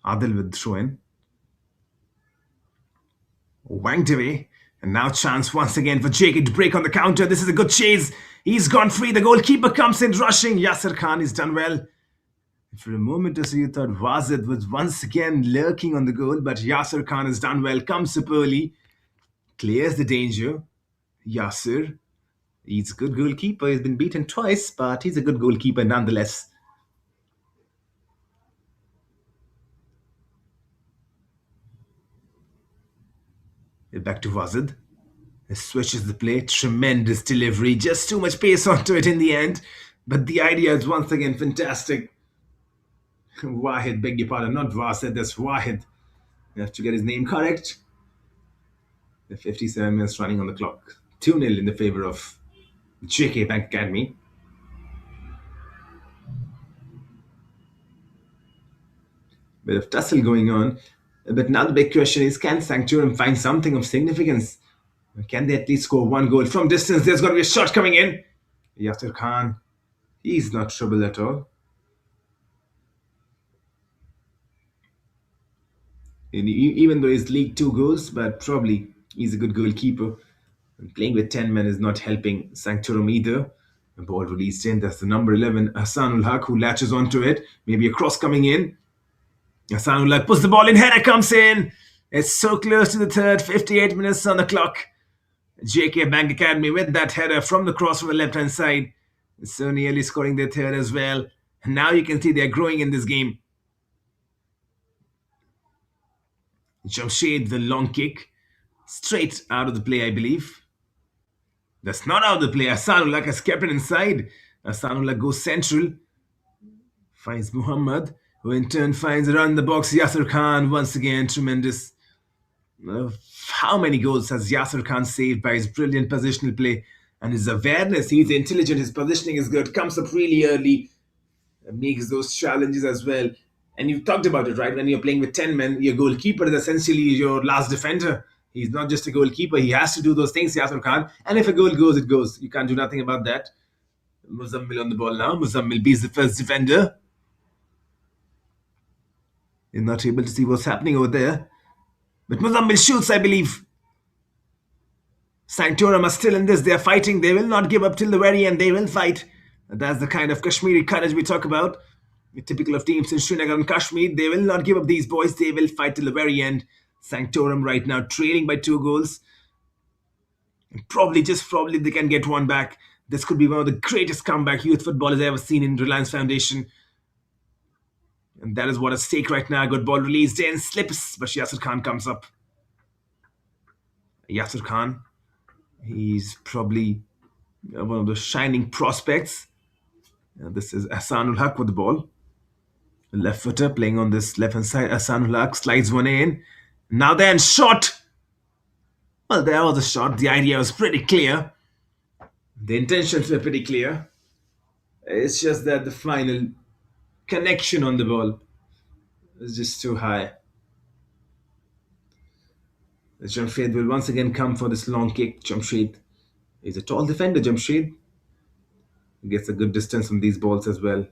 Adil with throw in. Wanked away. And now chance once again for JK to break on the counter. This is a good chase. He's gone free. The goalkeeper comes in rushing. Yasser Khan is done well. For a moment or so, you thought Wazid was once again lurking on the goal, but Yasser Khan has done well. Comes up early. Clears the danger. Yasser. He's a good goalkeeper. He's been beaten twice, but he's a good goalkeeper nonetheless. Back to Wazid. Switches the play. Tremendous delivery. Just too much pace onto it in the end. But the idea is once again fantastic. Wahid, beg your pardon, not Wazid, that's Wahid. You have to get his name correct. The 57 minutes running on the clock. 2-0 in the favor of JK Bank Academy. Bit of tussle going on. But now the big question is, can Sanctorum find something of significance? Can they at least score one goal from distance? There's got to be a shot coming in. Yasser Khan, he's not trouble at all. And even though he's leaked 2 goals, but probably he's a good goalkeeper. And playing with 10 men is not helping Sanctorum either. The ball released in. That's the number 11, Hassanul Haq, who latches onto it. Maybe a cross coming in. Hassanul Haq puts the ball in. Header comes in. It's so close to the third. 58 minutes on the clock. JK Bank Academy with that header from the cross from the left hand side. So nearly scoring their third as well. And now you can see they're growing in this game. Jamshed, the long kick. Straight out of the play, I believe. That's not out of the play. Hassanullah has kept it inside. Hassanullah goes central. Finds Muhammad, who in turn finds around the box Yasser Khan. Once again, tremendous. Uh, how many goals has Yasser Khan saved by his brilliant positional play and his awareness? He's intelligent, his positioning is good, comes up really early, makes those challenges as well. And you've talked about it, right? When you're playing with 10 men, your goalkeeper is essentially your last defender. He's not just a goalkeeper, he has to do those things, Yasser Khan. And if a goal goes, it goes. You can't do nothing about that. Muzammil on the ball now. Muzammil beats the first defender. You're not able to see what's happening over there. But Muzammil shoots, I believe. Sanctorum are still in this. They're fighting. They will not give up till the very end. They will fight. That's the kind of Kashmiri courage we talk about. Typical of teams in Srinagar and Kashmir. They will not give up these boys. They will fight till the very end. Sanctorum right now trailing by 2 goals. And probably they can get one back. This could be one of the greatest comeback youth football has ever seen in Reliance Foundation. And that is what at stake right now. Good ball released in. Slips. But Yasser Khan comes up. Yasser Khan. He's probably one of the shining prospects. This is Hassanul Haq with the ball. Left footer playing on this left hand side. Hassanul Haq slides one in. Now then, shot. Well, there was a shot. The idea was pretty clear. The intentions were pretty clear. It's just that the final connection on the ball was just too high. Jamshed will once again come for this long kick. Jamshed is a tall defender. Jamshed gets a good distance from these balls as well.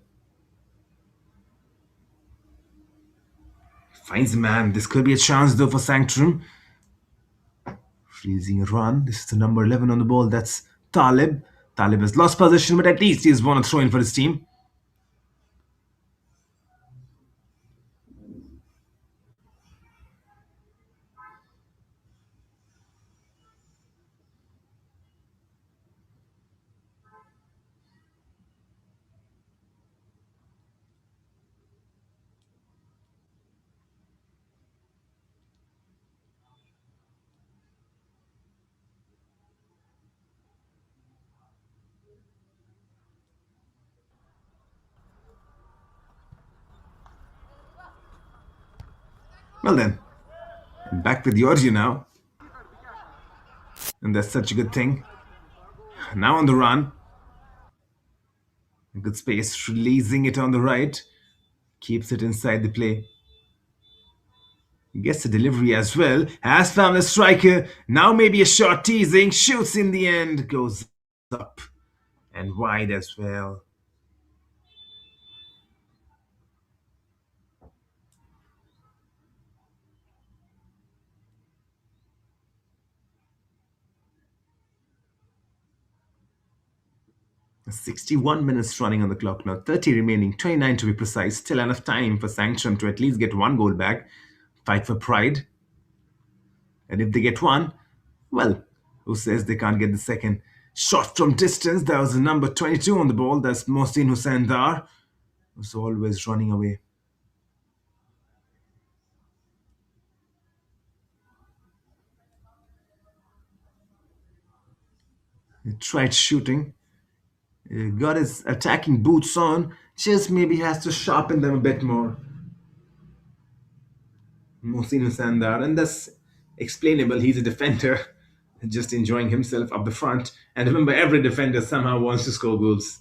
Finds a man. This could be a chance though for Sanctorum. Freezing a run. This is the number 11 on the ball. That's Talib. Talib has lost possession, but at least he's won a throw in for his team. Well then, I'm back with the audio now, and that's such a good thing. Now on the run, good space, releasing it on the right, keeps it inside the play. Gets the delivery as well. Has found a striker. Now maybe a shot teasing. Shoots in the end. Goes up and wide as well. There's 61 minutes running on the clock now. 30 remaining. 29 to be precise. Still enough time for Sanctorum to at least get one goal back. Fight for pride. And if they get one, well, who says they can't get the second? Shot from distance. There was a number 22 on the ball. That's Mohsin Hussain Dar, who's always running away. He tried shooting. Got his attacking boots on. Just maybe has to sharpen them a bit more. Mohsin Sandar, and that's explainable. He's a defender, just enjoying himself up the front. And remember, every defender somehow wants to score goals.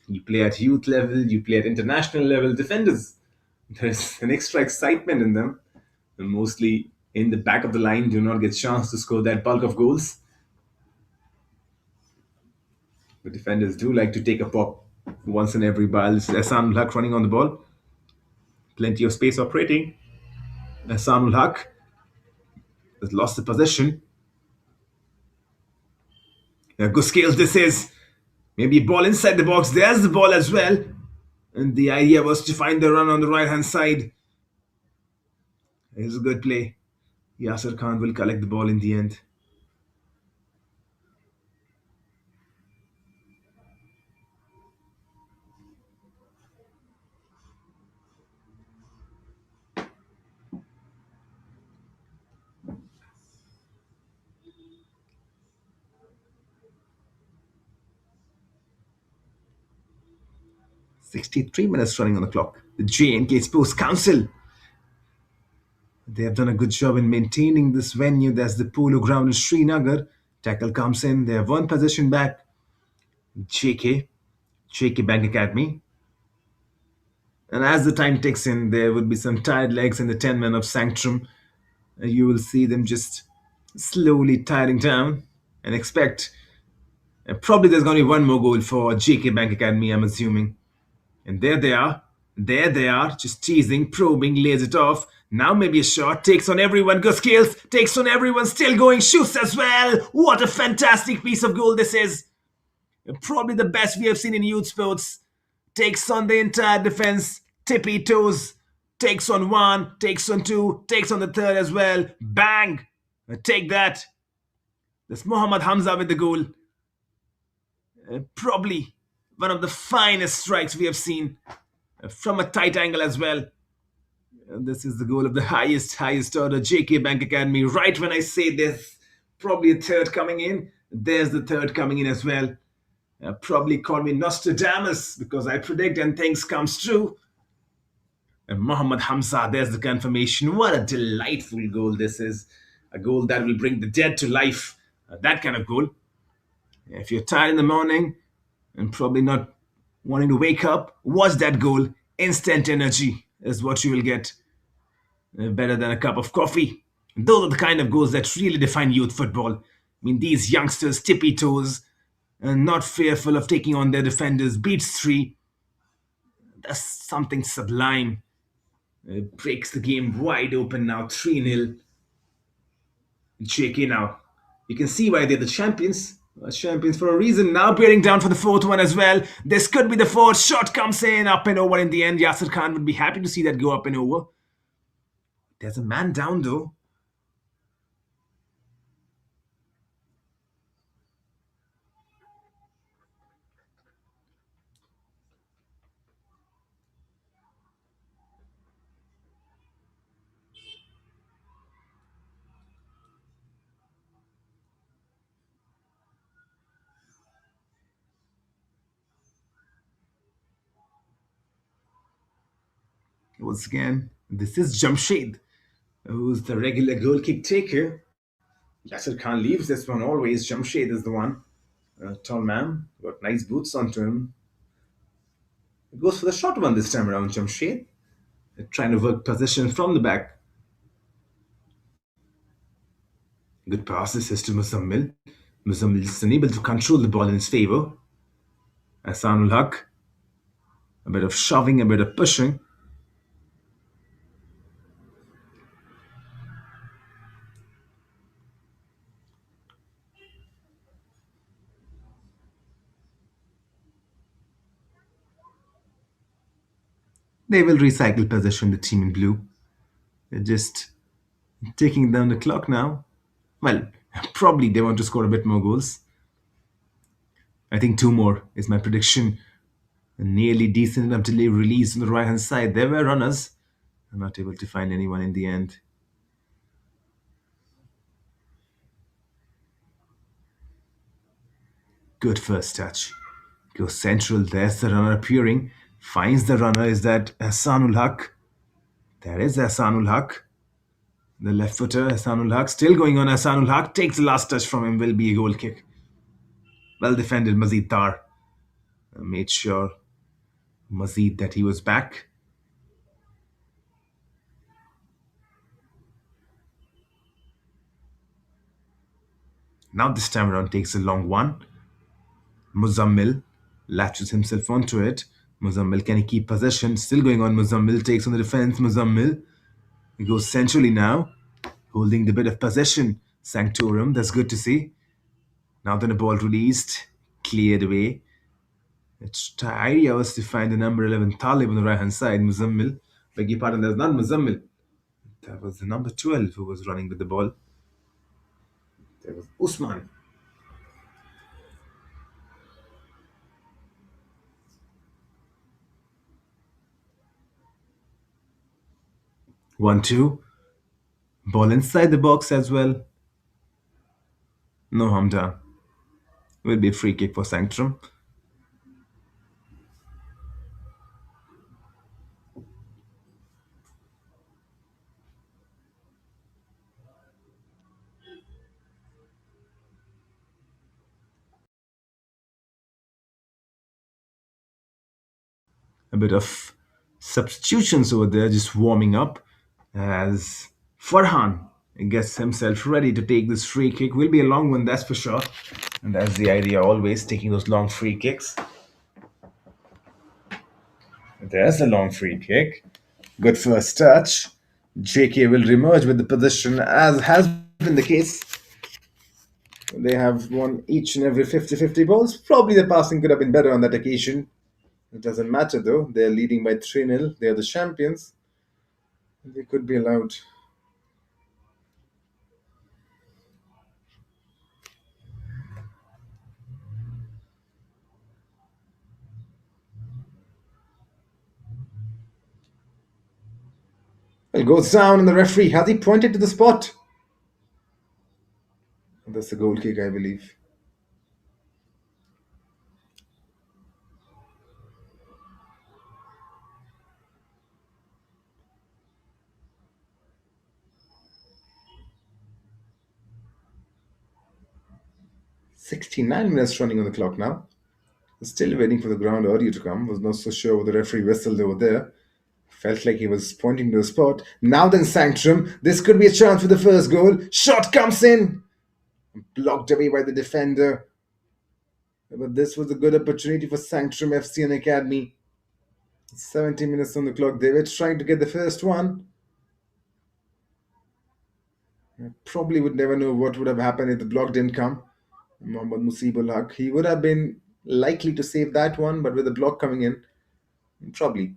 You play at youth level, you play at international level. Defenders, there's an extra excitement in them. And mostly in the back of the line, do not get chance to score that bulk of goals. The defenders do like to take a pop once in every while. This is Hassan Haq running on the ball. Plenty of space operating. Hassan Haq has lost the possession. Good skills this is. Maybe ball inside the box. There's the ball as well. And the idea was to find the run on the right hand side. It's a good play. Yasir Khan will collect the ball in the end. 63 minutes running on the clock. The J&K Sports Council. They have done a good job in maintaining this venue. That's the polo ground in Srinagar. Tackle comes in. They have one possession back. JK. JK Bank Academy. And as the time ticks in, there would be some tired legs in the 10 men of Sanctorum. You will see them just slowly tiring down and expect probably there's going to be one more goal for JK Bank Academy, I'm assuming. And there they are. There they are, just teasing, probing, lays it off. Now maybe a shot, takes on everyone, good skills, takes on everyone, still going, shoots as well. What a fantastic piece of goal this is. Probably the best we have seen in youth sports. Takes on the entire defense, tippy toes, takes on one, takes on two, takes on the third as well. Bang! Take that. That's Mohammad Hamza with the goal. Probably one of the finest strikes we have seen from a tight angle as well. This is the goal of the highest order JK Bank Academy. Right when I say this, probably a third coming in. There's the third coming in as well. Probably call me Nostradamus because I predict and things comes true. And Mohammad Hamza, there's the confirmation. What a delightful goal this is. A goal that will bring the dead to life. That kind of goal. If you're tired in the morning and probably not wanting to wake up, watch that goal. Instant energy is what you will get. Better than a cup of coffee. Those are the kind of goals that really define youth football. I mean, these youngsters, tippy toes, and not fearful of taking on their defenders, beats three. That's something sublime. Breaks the game wide open now, 3-0. JK now. You can see why they're the champions. Champions for a reason. Now bearing down for the fourth one as well. This could be the fourth. Shot comes in, up and over in the end. Yasir Khan would be happy to see that go up and over. There's a man down though. Once again, this is Jamshed. Who's the regular goal kick taker? Yasser Khan leaves this one always. Jamshed is the one. Tall man, got nice boots onto him. Goes for the short one this time around, Jamshed. Trying to work possession from the back. Good pass this is to Muzammil. Muzammil is unable to control the ball in his favor. Hasanul Haq, a bit of shoving, a bit of pushing. They will recycle possession, the team in blue. They're just taking down the clock now. Well, probably they want to score a bit more goals. I think two more is my prediction. Nearly decent until they released on the right hand side. There were runners. I'm not able to find anyone in the end. Good first touch. Goes central. There's the runner appearing. Finds the runner. Is that Hassanul Haq? There is Hassanul Haq. The left footer, Hassanul Haq. Still going on. Hassanul Haq takes the last touch from him. Will be a goal kick. Well defended, Mazid Dar. Made sure Mazid that he was back. Now this time around takes a long one. Muzammil latches himself onto it. Muzammil, can he keep possession? Still going on. Muzammil takes on the defense. Muzammil, he goes centrally now, holding the bit of possession. Sanctorum, that's good to see. Now then a ball released, cleared away. It's idea was to find the number 11 Talib on the right hand side. Muzammil, beg your pardon, that's not Muzammil. That was the number 12 who was running with the ball. That was Usman. 1-2. Ball inside the box as well. No harm done. Will be a free kick for Sanctrum. A bit of substitutions over there, just warming up as Farhan gets himself ready to take this free kick. Will be a long one, that's for sure. And that's the idea, always taking those long free kicks. There's a long free kick. Good first touch. JK will remerge with the position, as has been the case. They have won each and every 50-50 balls. Probably the passing could have been better on that occasion. It doesn't matter though. They're leading by 3-0. They are the champions. They could be allowed. It goes down, and the referee has he pointed to the spot. That's a goal kick, I believe. "69 minutes running on the clock now. Still waiting for the ground audio to come. Was not so sure what the referee whistled over there. Felt like he was pointing to the spot. Now then, Sanctrum. This could be a chance for the first goal. Shot comes in. Blocked away by the defender. But this was a good opportunity for Sanctrum FC and Academy. 70 minutes on the clock. They were trying to get the first one. Probably would never know what would have happened if the block didn't come. Mohammad Musibul Haq. He would have been likely to save that one, but with the block coming in, probably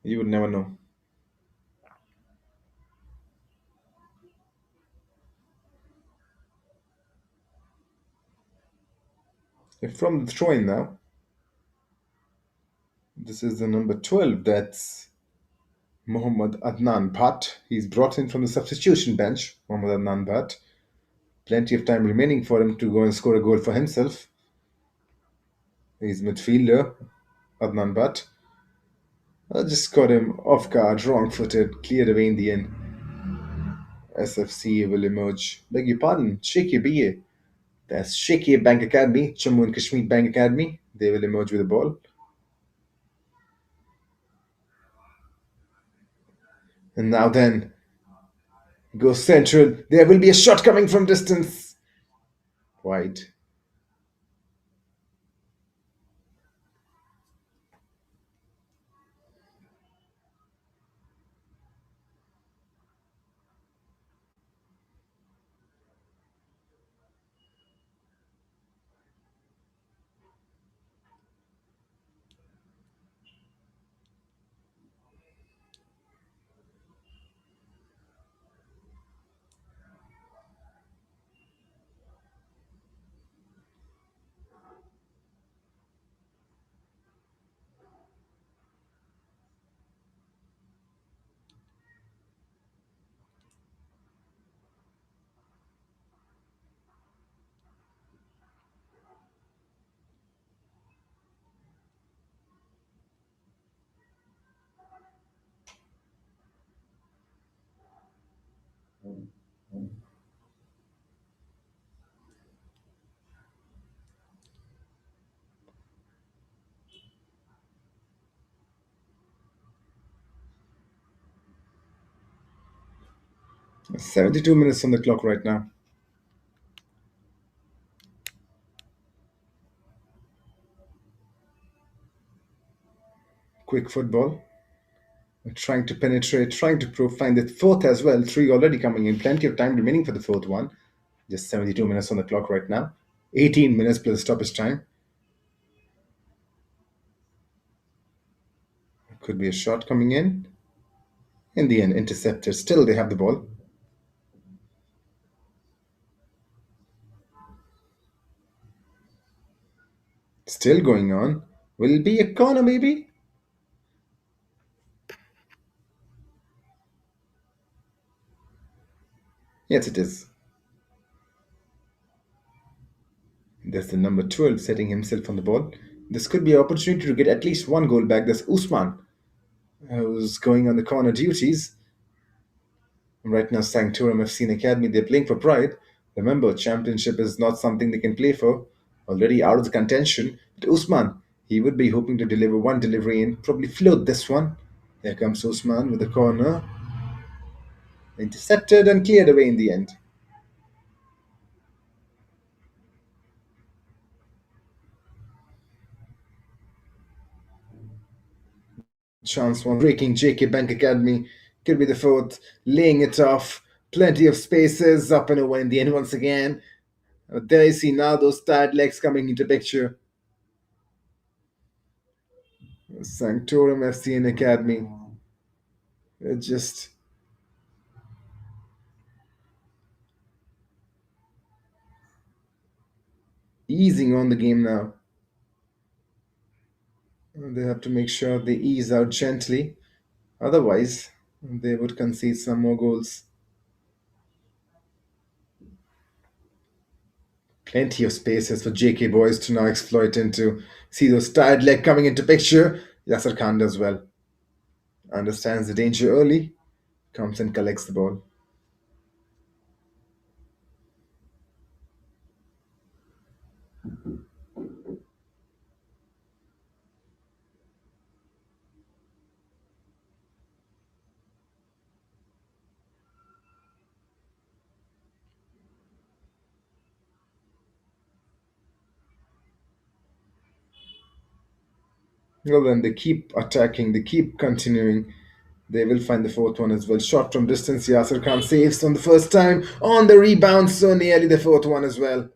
you would never know. From the throw in now, this is the number 12. That's Mohammad Adnan Bhatt. He's brought in from the substitution bench. Mohammad Adnan Bhatt. Plenty of time remaining for him to go and score a goal for himself. He's midfielder, Adnan Bhatt. I just got him off guard, wrong footed, cleared away in the end. SFC will emerge. Beg your pardon, Shaky BA. That's Shaky Bank Academy, Jammu and Kashmir Bank Academy. They will emerge with the ball. And now then, go central. There will be a shot coming from distance. Wide. 72 minutes on the clock right now. Quick football. Trying to penetrate, trying to find the fourth as well. Three already coming in. Plenty of time remaining for the fourth one. Just 72 minutes on the clock right now. 18 minutes plus stoppage time. Could be a shot coming in. In the end, intercepted. Still, they have the ball. Still going on. Will it be a corner maybe? Yes, it is. There's the number 12 setting himself on the ball. This could be an opportunity to get at least one goal back. There's Usman, who's going on the corner duties. Right now, Sanctorum FC and Academy, they're playing for pride. Remember, championship is not something they can play for. Already out of the contention. But Usman, he would be hoping to deliver one delivery and probably float this one. Here comes Usman with the corner. Intercepted and cleared away in the end. Chance one breaking JK Bank Academy. Could be the fourth. Laying it off. Plenty of spaces up and over in the end once again. There you see now those tired legs coming into picture. Sanctorum FC and Academy. Just easing on the game now. They have to make sure they ease out gently. Otherwise, they would concede some more goals. Plenty of spaces for JK boys to now exploit into. See those tired leg coming into picture. Yasser Khan does well. Understands the danger early. Comes and collects the ball. Well, then they keep attacking. They keep continuing. They will find the fourth one as well. Shot from distance. Yasser Khan saves on the first time. On the rebound, so nearly the fourth one as well.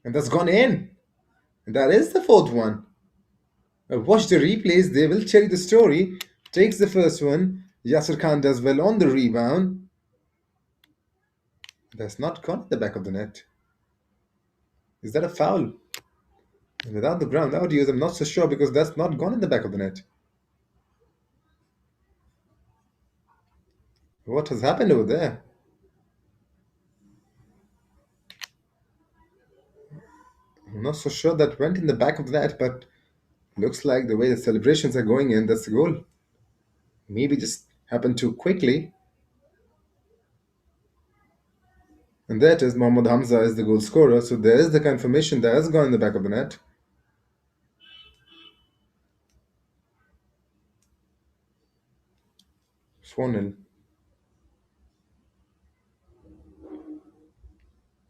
And that's gone in. That is the fourth one. Watch the replays, they will tell you the story. Takes the first one. Yasser Khan does well on the rebound. That's not gone at the back of the net. Is that a foul? Without the ground out use, I'm not so sure because that's not gone in the back of the net. What has happened over there? I'm not so sure that went in the back of the net, but looks like the way the celebrations are going in, that's the goal. Maybe just happened too quickly. And that is Mohammad Hamza is the goal scorer. So there is the confirmation that has gone in the back of the net. 4-0.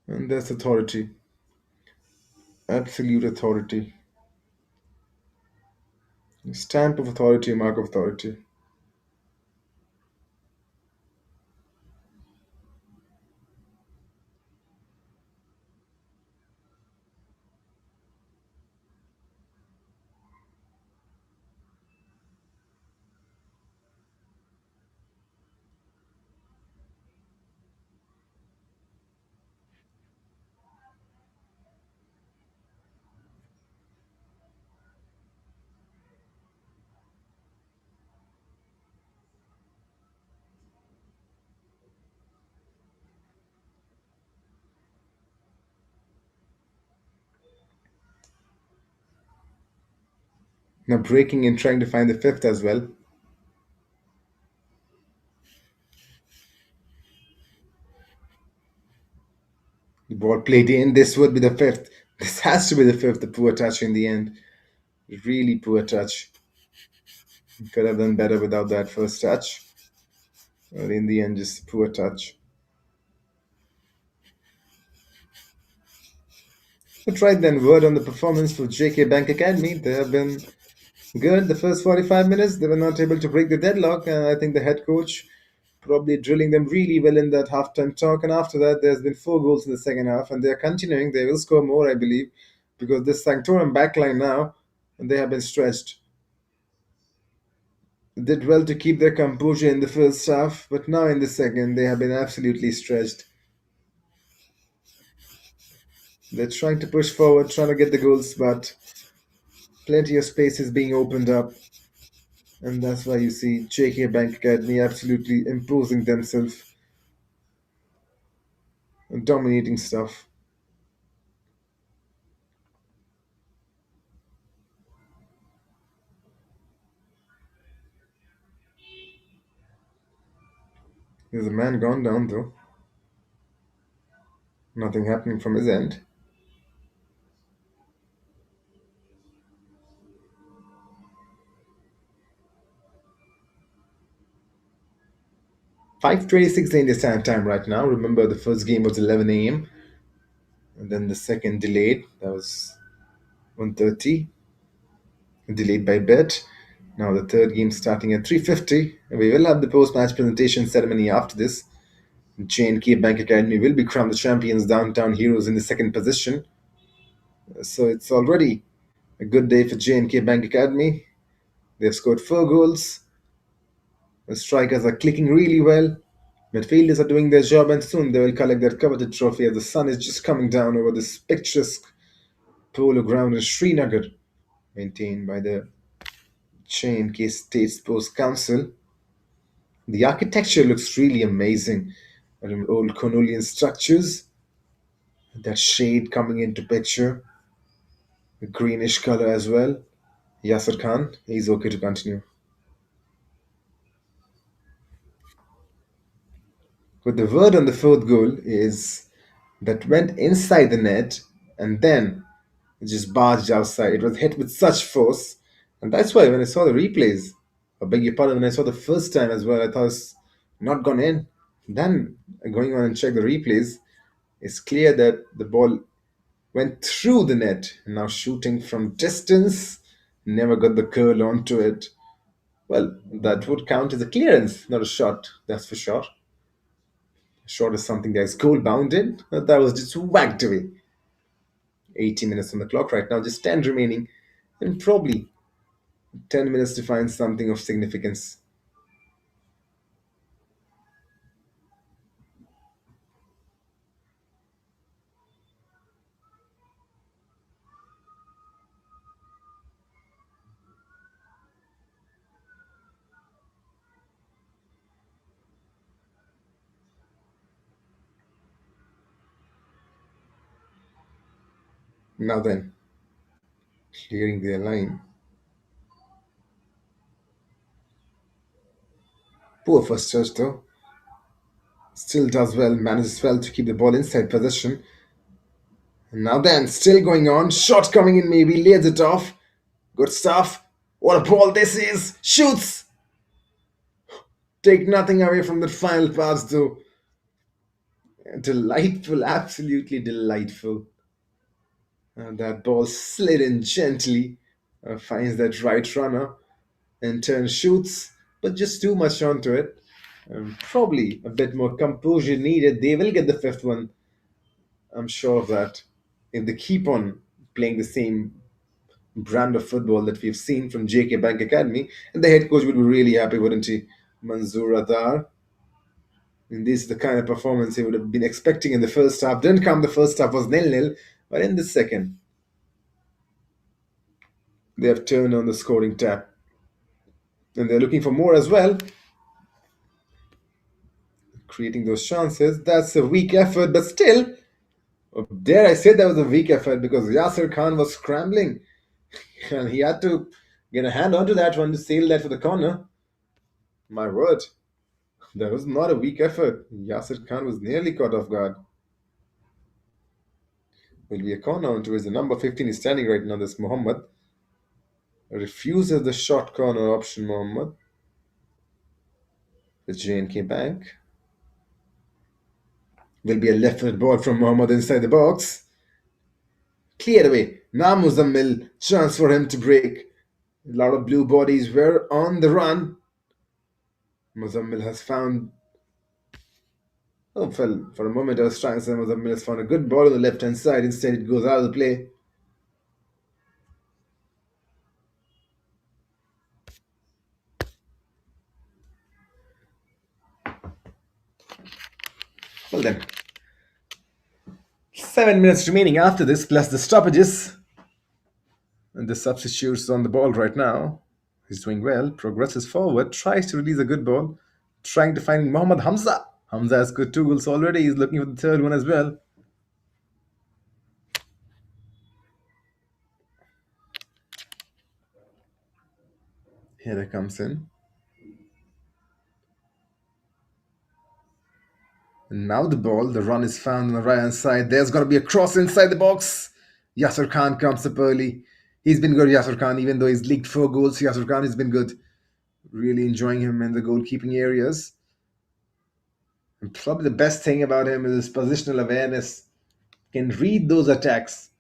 And that's authority. Absolute authority. Stamp of authority, mark of authority. Now breaking and trying to find the fifth as well. The ball played in. This would be the fifth. This has to be the fifth. The poor touch in the end. Really poor touch. Could have done better without that first touch. But in the end, just a poor touch. But right then, word on the performance for JK Bank Academy. They have been good the first 45 minutes. They were not able to break the deadlock, and I think the head coach probably drilling them really well in that halftime talk. And after that, there's been 4 goals in the second half, and they're continuing. They will score more, I believe, because this Sanctorum backline now, and they have been stretched. Did well to keep their composure in the first half, but now in the second, they have been absolutely stretched. They're trying to push forward, trying to get the goals, but plenty of space is being opened up. And that's why you see JK Bank Academy absolutely imposing themselves and dominating stuff. There's a man gone down though. Nothing happening from his end. 5:26 India Standard Time right now. Remember, the first game was 11 a.m. and then the second delayed. That was 1:30, delayed by bit. Now the third game starting at 3:50. We will have the post-match presentation ceremony after this. J&K Bank Academy will be crowned the champions, downtown heroes in the second position. So it's already a good day for J&K Bank Academy. They've scored 4 goals. The strikers are clicking really well. Midfielders are doing their job, and soon they will collect their coveted trophy as the sun is just coming down over this picturesque polo ground in Srinagar, maintained by the J&K State Sports Council. The architecture looks really amazing. Old colonial structures, that shade coming into picture, the greenish color as well. Yasser Khan, he's okay to continue. But the word on the fourth goal is that went inside the net and then it just barged outside. It was hit with such force. And that's why when I saw the replays, I beg your pardon, when I saw the first time as well, I thought it's not gone in. Then going on and check the replays, it's clear that the ball went through the net and now shooting from distance, never got the curl onto it. Well, that would count as a clearance, not a shot, that's for sure. A shot is something that is goal bounded, but that was just whacked away. 80 minutes on the clock right now, just 10 remaining, and probably 10 minutes to find something of significance. Now then, clearing their line. Poor first touch though. Still does well, manages well to keep the ball inside possession. And now then, still going on. Shot coming in maybe, lays it off. Good stuff. What a ball this is. Shoots. Take nothing away from that final pass though. Delightful, absolutely delightful. That ball slid in gently, finds that right runner, and turn shoots, but just too much onto it. Probably a bit more composure needed. They will get the fifth one. I'm sure of that. If they keep on playing the same brand of football that we've seen from JK Bank Academy, and the head coach would be really happy, wouldn't he? Manzoor Adar. And this is the kind of performance he would have been expecting in the first half. Didn't come. The first half was nil-nil, but in the second, they have turned on the scoring tap, and they're looking for more as well, creating those chances. That's a weak effort, but still, dare I say that was a weak effort because Yasir Khan was scrambling and he had to get a hand onto that one to sail that for the corner. My word, that was not a weak effort. Yasir Khan was nearly caught off guard. Will be a corner onto his number 15 is standing right now. This Muhammad refuses the short corner option. Muhammad, the J&K Bank. Will be a left-footed ball from Muhammad inside the box. Cleared away. Now Muzammil, chance for him to break. A lot of blue bodies were on the run. Muzammil has found. Oh, well, for a moment I was trying to say Muzammil has found a good ball on the left hand side. Instead, it goes out of the play. Well, then, 7 minutes remaining after this, plus the stoppages. And the substitutes on the ball right now. He's doing well, progresses forward, tries to release a good ball, trying to find Mohammad Hamza. Hamza has scored 2 goals already. He's looking for the third one as well. Here it comes in. And now the ball, the run is found on the right hand side. There's going to be a cross inside the box. Yasser Khan comes up early. He's been good, Yasser Khan, even though he's leaked 4 goals. Yasser Khan has been good. Really enjoying him in the goalkeeping areas. And probably the best thing about him is his positional awareness. Can read those attacks.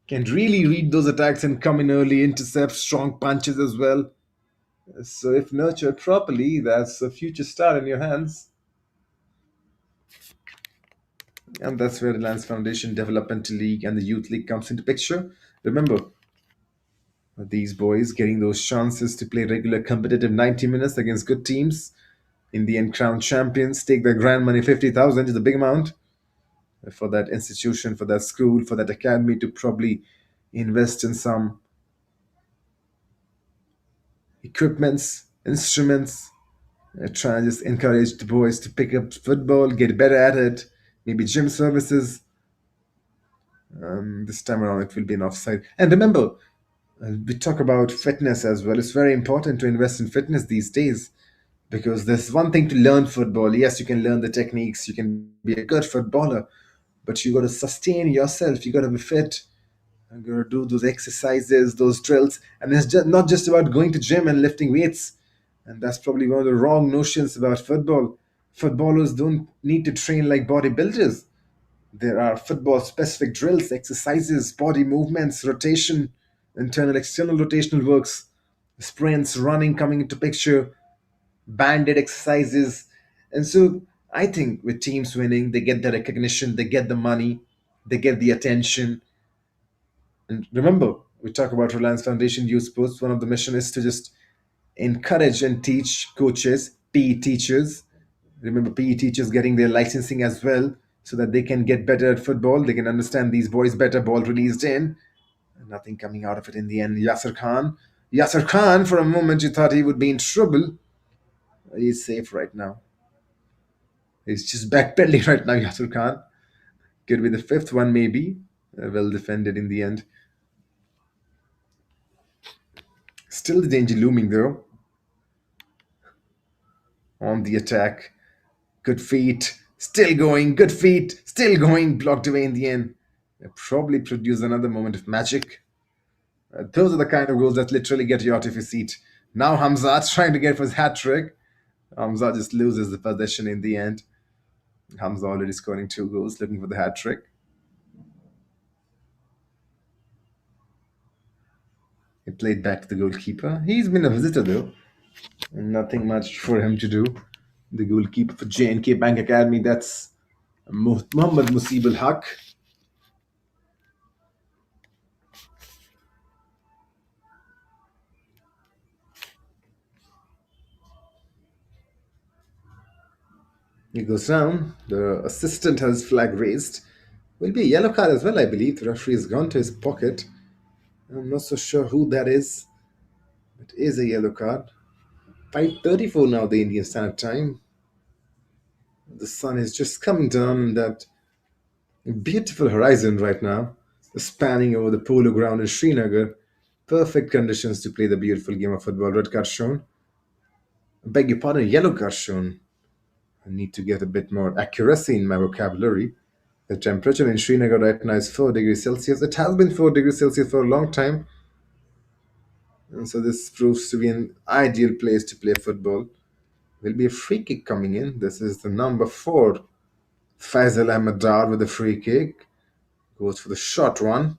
Can really read those attacks and come in early, intercept strong punches as well. So if nurtured properly, that's a future star in your hands. And that's where the Reliance Foundation Developmental League and the Youth League comes into picture. Remember, these boys getting those chances to play regular competitive 90 minutes against good teams. In the end, crown champions take their grand money 50,000 is a big amount for that institution, for that school, for that academy to probably invest in some equipments, instruments, try and just encourage the boys to pick up football, get better at it, maybe gym services. This time around, it will be an offside. And remember, we talk about fitness as well. It's very important to invest in fitness these days because there's one thing to learn football. Yes, you can learn the techniques, you can be a good footballer, but you got to sustain yourself. You got to be fit. You got to do those exercises, those drills, and it's just not just about going to gym and lifting weights. And that's probably one of the wrong notions about football. Footballers don't need to train like bodybuilders. There are football specific drills, exercises, body movements, rotation, internal, external rotational works, sprints, running coming into picture, banded exercises. And so I think with teams winning, they get the recognition, they get the money, they get the attention. And remember, we talk about Reliance Foundation Youth Sports. One of the mission is to just encourage and teach coaches, PE teachers. Remember, PE teachers getting their licensing as well so that they can get better at football. They can understand these boys better, ball released in. Nothing coming out of it in the end. Yasser Khan. Yasser Khan, for a moment, you thought he would be in trouble. He's safe right now. He's just backpedaling right now, Yasser Khan. Could be the fifth one, maybe. Well defended in the end. Still the danger looming, though. on the attack. Good feet, still going, good feet, still going, blocked away in the end. Probably produce another moment of magic. Those are the kind of goals that literally get you out of your seat. Now Hamza trying to get for his hat trick. Hamza just loses the possession in the end. Hamza already scoring 2 goals, looking for the hat trick. He played back to the goalkeeper. He's been a visitor though. Nothing much for him to do. The goalkeeper for J&K Bank Academy, that's Muhammad Musibul Haq. He goes down. The assistant has flag raised. Will be a yellow card as well, I believe. The referee has gone to his pocket. I'm not so sure who that is. It is a yellow card. 5:34 now, the Indian Standard Time. The sun is just coming down in that beautiful horizon right now, spanning over the polo ground in Srinagar. Perfect conditions to play the beautiful game of football. Red card shown. I beg your pardon, yellow card shown. I need to get a bit more accuracy in my vocabulary. The temperature in Srinagar right now is 4 degrees Celsius. It has been 4 degrees Celsius for a long time. And so this proves to be an ideal place to play football. Will be a free kick coming in. This is the number 4, Faisal Ahmed Dar with a free kick. Goes for the short one.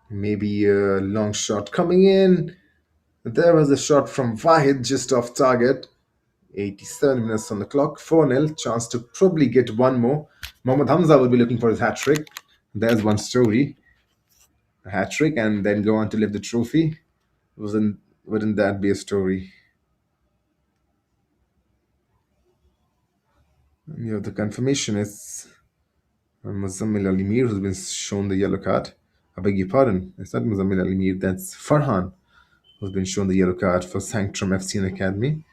Maybe a long shot coming in. There was a shot from Wahid just off target. 87 minutes on the clock. 4-0. Chance to probably get one more. Mohammad Hamza will be looking for his hat trick. There's one story. A hat trick and then go on to lift the trophy. Wouldn't that be a story? The confirmation is Muzammil Ali Mir who's been shown the yellow card. I beg your pardon. It's not Muzammil Ali Mir, that's Farhan who's been shown the yellow card for Sanctorum FC and Academy.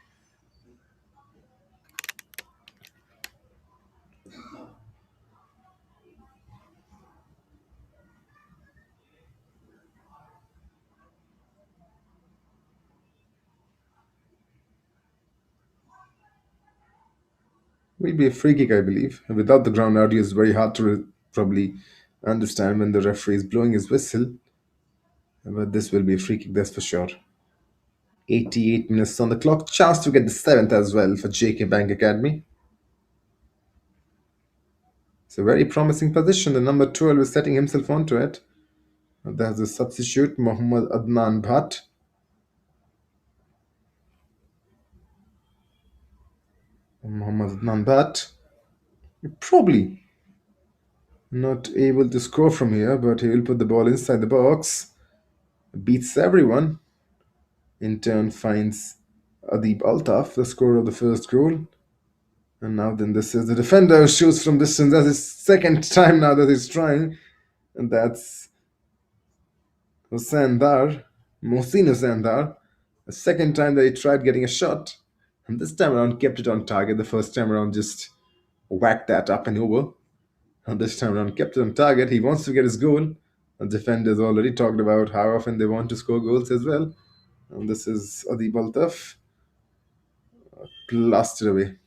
Will be a free kick, I believe. Without the ground audio, it's very hard to probably understand when the referee is blowing his whistle. But this will be a free kick, that's for sure. 88 minutes on the clock. Chance to get the 7th as well for JK Bank Academy. It's a very promising position. The number 12 is setting himself onto it. There's a substitute, Mohammad Adnan Bhatt. Mohammad Adnan Bhatt. Probably not able to score from here, but he will put the ball inside the box. Beats everyone. In turn, finds Adib Altaf, the scorer of the first goal. And now then this is the defender who shoots from distance. That's his second time now that he's trying. And that's Hussein Dar, Mohsin Hussein Dar. The second time that he tried getting a shot. And this time around kept it on target. The first time around just whacked that up and over. And this time around kept it on target. He wants to get his goal. The defenders already talked about how often they want to score goals as well. And this is Adib Altaf. Blasted away.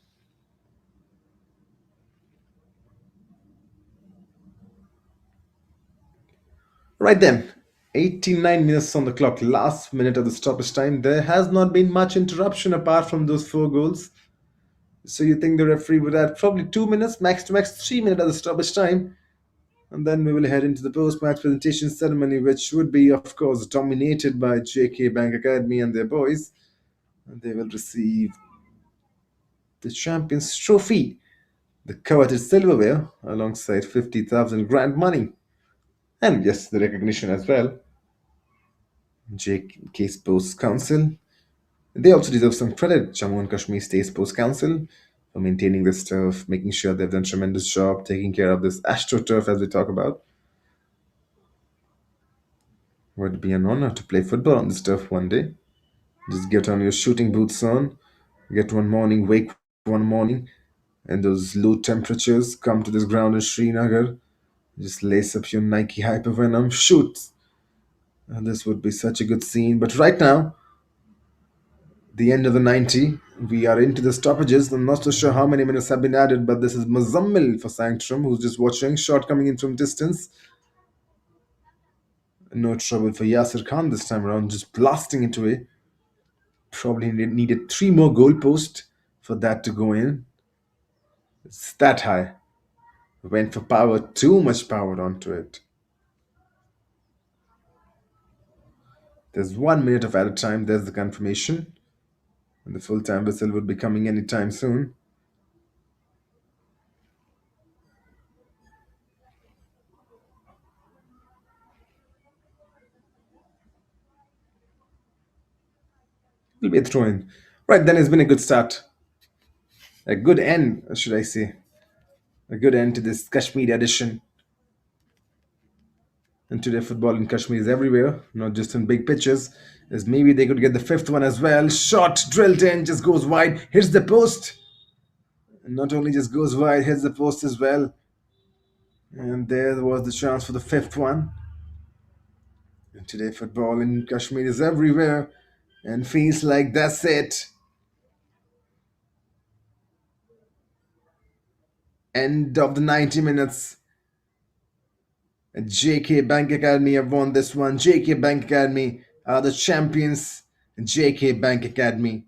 Right then, 89 minutes on the clock, last minute of the stoppage time. There has not been much interruption apart from those 4 goals. So you think the referee would add probably 2 minutes, max to max 3 minutes of the stoppage time. And then we will head into the post-match presentation ceremony, which would be, of course, dominated by JK Bank Academy and their boys. And they will receive the Champions Trophy, the coveted silverware, alongside 50,000 grand money. And yes, the recognition as well. JK Sports Council. They also deserve some credit, Jammu and Kashmir State Sports Council, for maintaining this turf, making sure they've done a tremendous job taking care of this astroturf as we talk about. Would be an honor to play football on this turf one day. Just get on your shooting boots on, get one morning, wake one morning, and those low temperatures come to this ground in Srinagar. Just lace up your Nike Hypervenom, shoot. And this would be such a good scene. But right now, The end of the 90. We are into the stoppages. I'm not so sure how many minutes have been added, but this is Muzammil for Sanctorum, who's just watching. Shot coming in from distance. No trouble for Yasir Khan this time around, just blasting into it. Probably needed three more goalposts for that to go in. It's that high. Went for power, too much power onto it. There's 1 minute of added time. There's the confirmation. And the full time whistle would be coming anytime soon. It'll be a throw in. Right, then it's been a good start. A good end, should I say. A good end to this Kashmir edition. And today, football in Kashmir is everywhere, not just in big pitches. As maybe they could get the fifth one as well. Shot drilled in, just goes wide, hits the post. And not only just goes wide, hits the post as well. And there was the chance for the fifth one. And today, football in Kashmir is everywhere and feels like that's it. End of the 90 minutes. JK Bank Academy have won this one. JK Bank Academy are the champions. JK Bank Academy,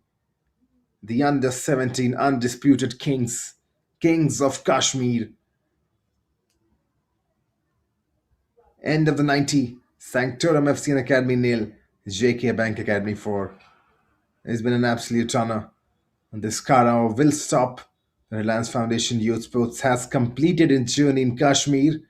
the under 17 undisputed kings, kings of Kashmir. End of the 90. Sanctorum FC and Academy nil. JK Bank Academy 4. It's been an absolute honor. And this Kara will stop. The Reliance Foundation Youth Sports has completed its journey in Kashmir.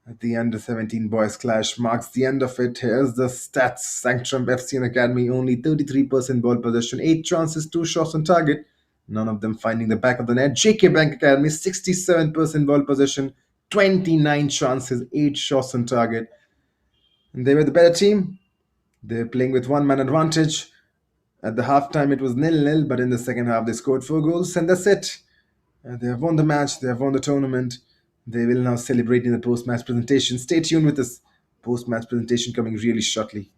At the under 17 boys clash marks the end of it. Here's the stats. Sanctum FC and Academy only 33% ball possession, 8 chances, 2 shots on target, none of them finding the back of the net. JK Bank Academy 67% ball possession, 29 chances, 8 shots on target. And they were the better team. They're playing with one man advantage. At the halftime, it was nil-nil, but in the second half, they scored 4 goals, and that's it. They have won the match, they have won the tournament. They will now celebrate in the post match presentation. Stay tuned with this post match presentation coming really shortly.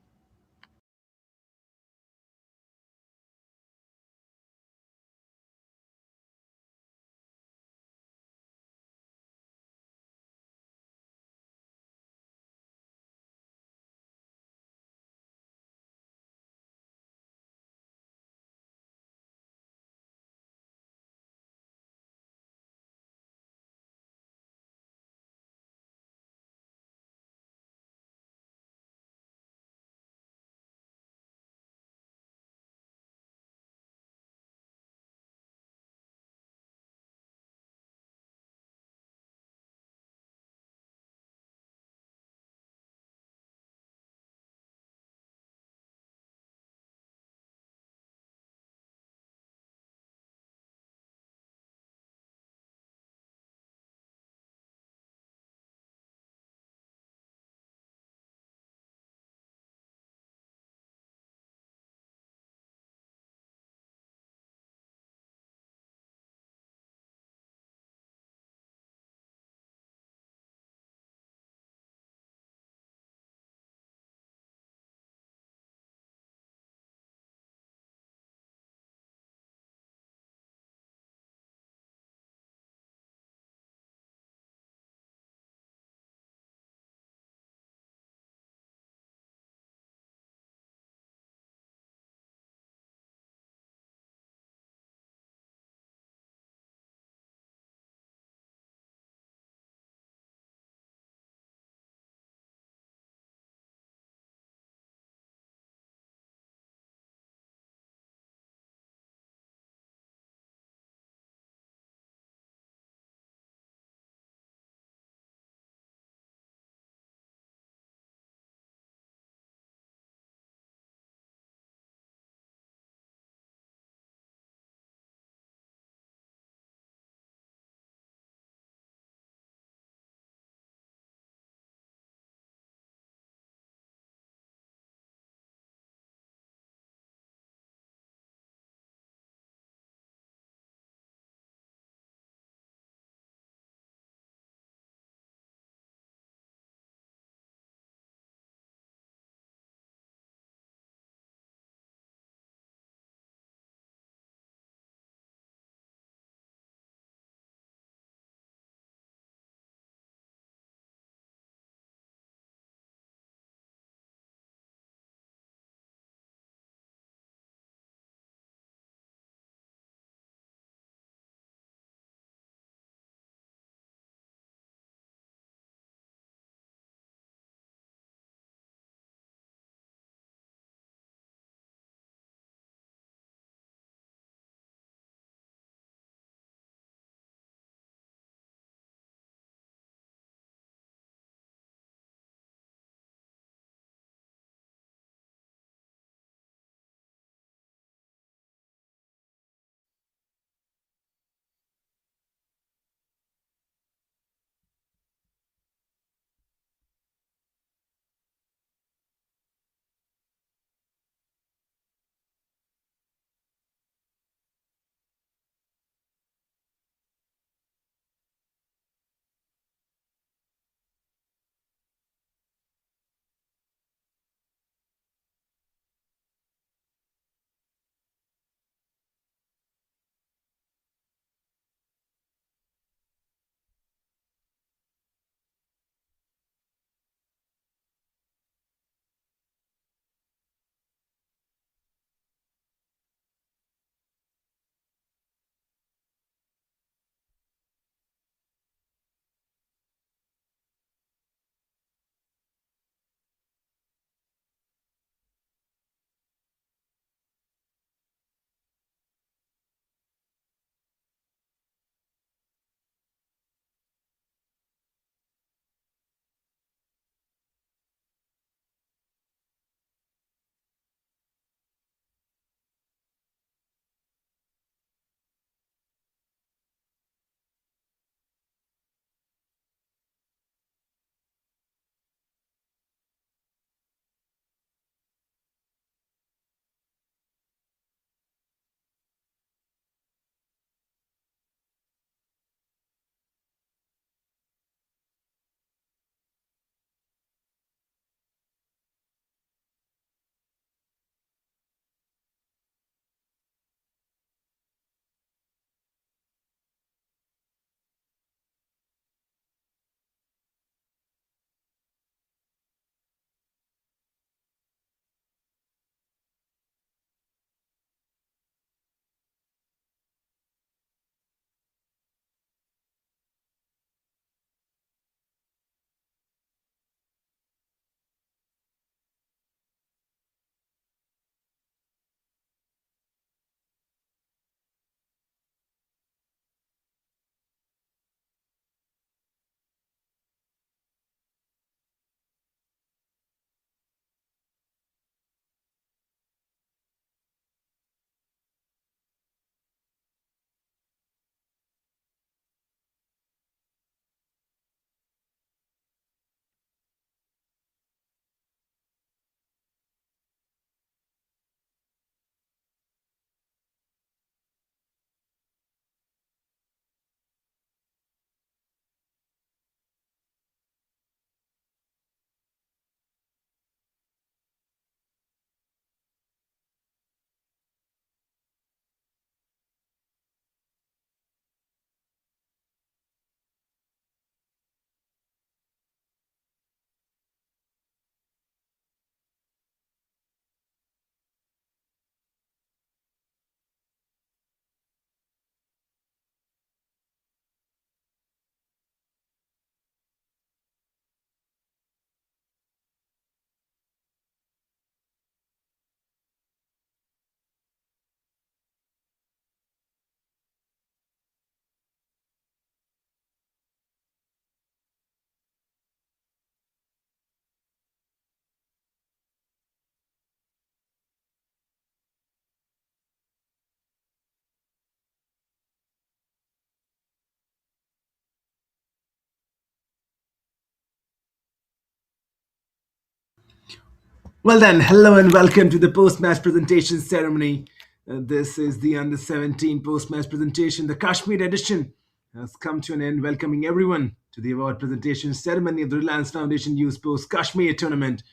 Well then, hello and welcome to the post-match presentation ceremony. This is the Under 17 post-match presentation. The Kashmir edition has come to an end, welcoming everyone to the award presentation ceremony of the Reliance Foundation Youth Post Kashmir Tournament,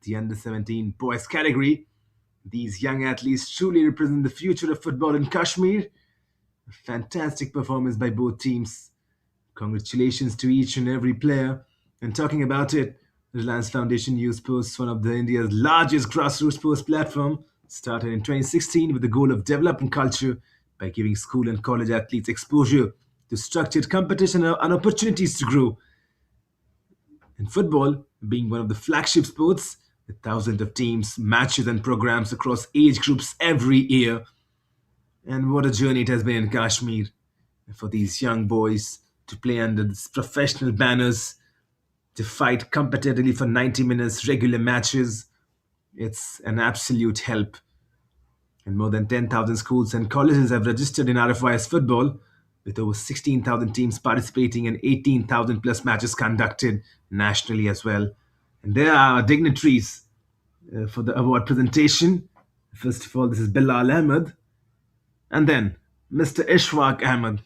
the Under 17 boys category. These young athletes truly represent the future of football in Kashmir. A fantastic performance by both teams. Congratulations to each and every player. And talking about it, Reliance Foundation Youth Sports, one of the India's largest grassroots sports platform, started in 2016 with the goal of developing culture by giving school and college athletes exposure to structured competition and opportunities to grow. And football, being one of the flagship sports, with thousands of teams, matches, and programs across age groups every year. And what a journey it has been in Kashmir for these young boys to play under these professional banners, to fight competitively for 90 minutes regular matches. It's an absolute help. And more than 10,000 schools and colleges have registered in RFYS football, with over 16,000 teams participating and 18,000 plus matches conducted nationally as well. And there are dignitaries for the award presentation. First of all, this is Bilal Ahmed, and then Mr. Ishwaq Ahmed,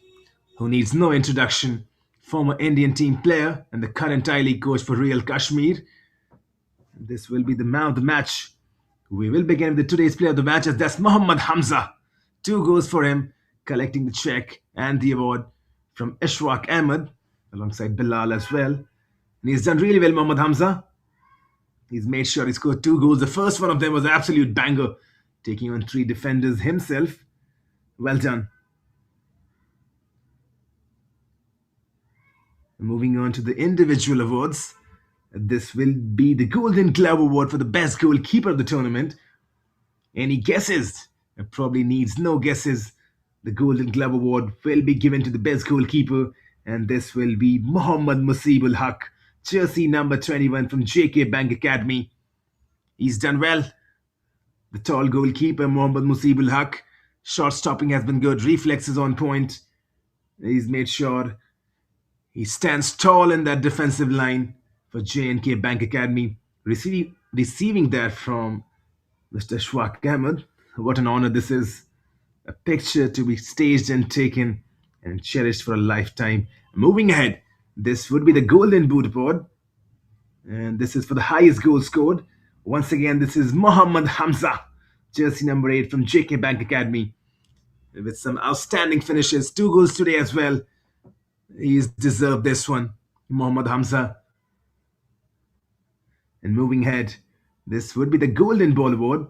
who needs no introduction, former Indian team player and the current I-League coach for Real Kashmir. This will be the man of the match. We will begin with today's player of the match, as that's Mohammad Hamza. 2 goals for him, collecting the check and the award from Ishwaq Ahmed, alongside Bilal as well. And he's done really well, Mohammad Hamza. He's made sure he scored 2 goals. The first one of them was an absolute banger, taking on 3 defenders himself. Well done. Moving on to the individual awards. This will be the Golden Glove Award for the best goalkeeper of the tournament. Any guesses? It probably needs no guesses. The Golden Glove Award will be given to the best goalkeeper, and this will be Mohammad Musibul Haq, jersey number 21 from JK Bank Academy. He's done well. The tall goalkeeper, Mohammad Musibul Haq. Shot stopping has been good, reflexes on point. He's made sure he stands tall in that defensive line for J&K Bank Academy, receiving that from Mr. Ishwaq Ahmed. What an honor this is. A picture to be staged and taken and cherished for a lifetime. Moving ahead, this would be the Golden Boot Award, and this is for the highest goal scored. Once again, this is Mohammad Hamza, jersey number 8 from JK Bank Academy, with some outstanding finishes. 2 goals today as well. He's deserved this one, Mohammad Hamza. And moving ahead, this would be the Golden Ball Award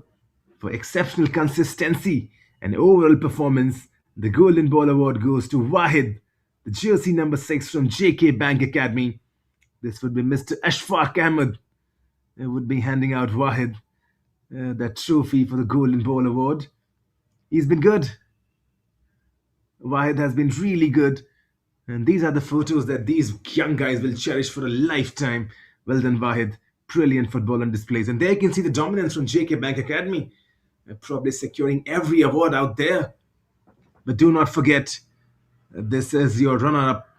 for exceptional consistency and overall performance. The Golden Ball Award goes to Wahid, the jersey number 6 from JK Bank Academy. This would be Mr. Ashfaq Ahmed. Would be handing out Wahid that trophy for the Golden Ball Award. He's been good. Wahid has been really good. And these are the photos that these young guys will cherish for a lifetime. Well done, Wahid. Brilliant football on displays. And there you can see the dominance from JK Bank Academy. Probably securing every award out there. But do not forget, this is your runner-up.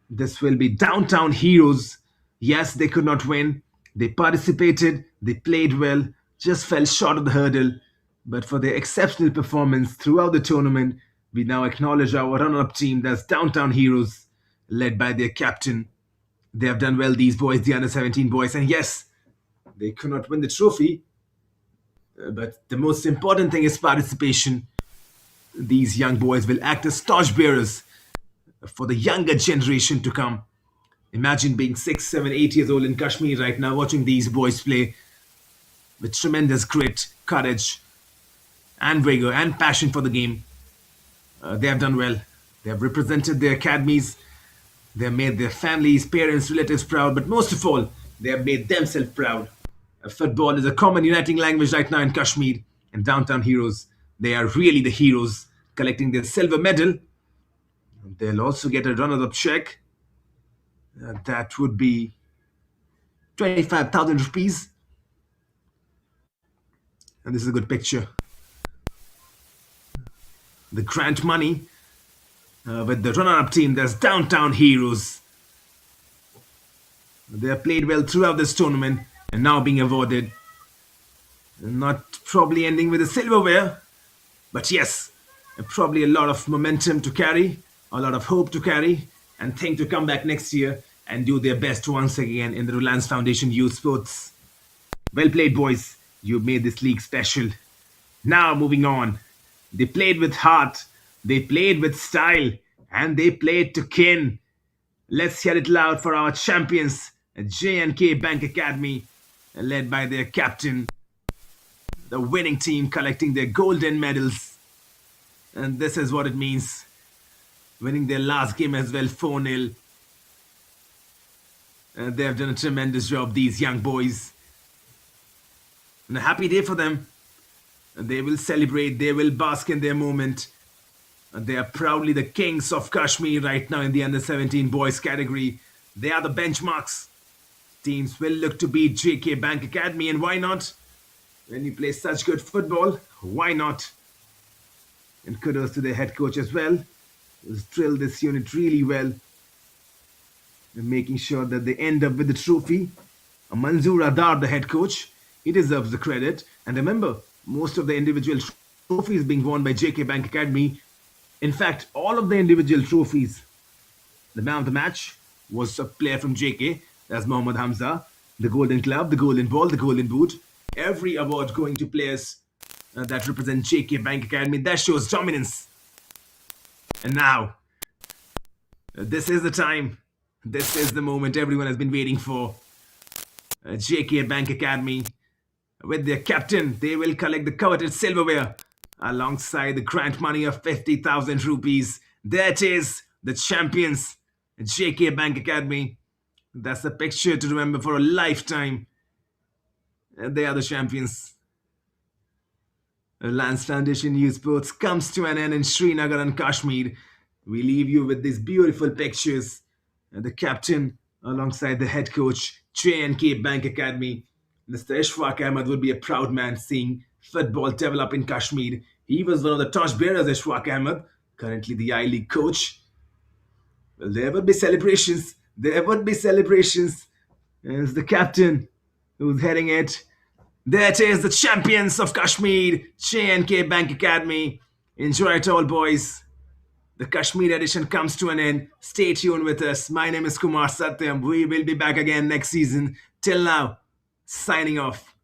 This will be Downtown Heroes. Yes, they could not win. They participated. They played well. Just fell short of the hurdle. But for their exceptional performance throughout the tournament, we now acknowledge our runner-up team. That's Downtown Heroes, led by their captain. They have done well, these boys, the under-17 boys. And yes, they could not win the trophy. But the most important thing is participation. These young boys will act as torchbearers for the younger generation to come. Imagine being 6, 7, 8 years old in Kashmir right now, watching these boys play with tremendous grit, courage, and vigor and passion for the game. They have done well. They have represented their academies. They have made their families, parents, relatives proud. But most of all, they have made themselves proud. Football is a common uniting language right now in Kashmir. And Downtown Heroes, they are really the heroes, collecting their silver medal. They'll also get a runner-up check. That would be 25,000 rupees. And this is a good picture. The grant money with the runner-up team, there's Downtown Heroes. They have played well throughout this tournament and now being awarded Not probably ending with a silverware, but yes, probably a lot of momentum to carry, a lot of hope to carry, and think to come back next year and do their best once again in the Reliance Foundation Youth Sports. Well played, boys. You made this league special. Now, moving on. They played with heart, they played with style, and they played to kin. Let's hear it loud for our champions, J&K Bank Academy, led by their captain, the winning team collecting their golden medals. And this is what it means winning their last game as well 4-0. They have done a tremendous job, these young boys. And a happy day for them. They will celebrate, they will bask in their moment. They are proudly the kings of Kashmir right now in the under 17 boys category. They are the benchmarks. Teams will look to beat JK Bank Academy, and why not? When you play such good football, why not? And kudos to their head coach as well, who's drilled this unit really well, and making sure that they end up with the trophy. Manzoor Adar, the head coach, he deserves the credit. And remember, most of the individual trophies being won by JK Bank Academy. In fact, all of the individual trophies. The man of the match was a player from JK, that's Mohammad Hamza. The Golden Club, the Golden Ball, the Golden Boot. Every award going to players that represent JK Bank Academy. That shows dominance. And now, this is the time. This is the moment everyone has been waiting for. JK Bank Academy, with their captain, they will collect the coveted silverware alongside the grant money of 50,000 rupees. There it is, the champions, JK Bank Academy. That's a picture to remember for a lifetime. They are the champions. Reliance Foundation Youth Sports comes to an end in Srinagar and Kashmir. We leave you with these beautiful pictures. The captain alongside the head coach, J&K Bank Academy. Mr. Ishfaq Ahmed would be a proud man seeing football develop in Kashmir. He was one of the torchbearers, Ishfaq Ahmed, currently the I League coach. Well, there would be celebrations. There would be celebrations. As the captain who's heading it. There it is, the champions of Kashmir, J&K Bank Academy. Enjoy it all, boys. The Kashmir edition comes to an end. Stay tuned with us. My name is Kumar Satyam. We will be back again next season. Till now, signing off.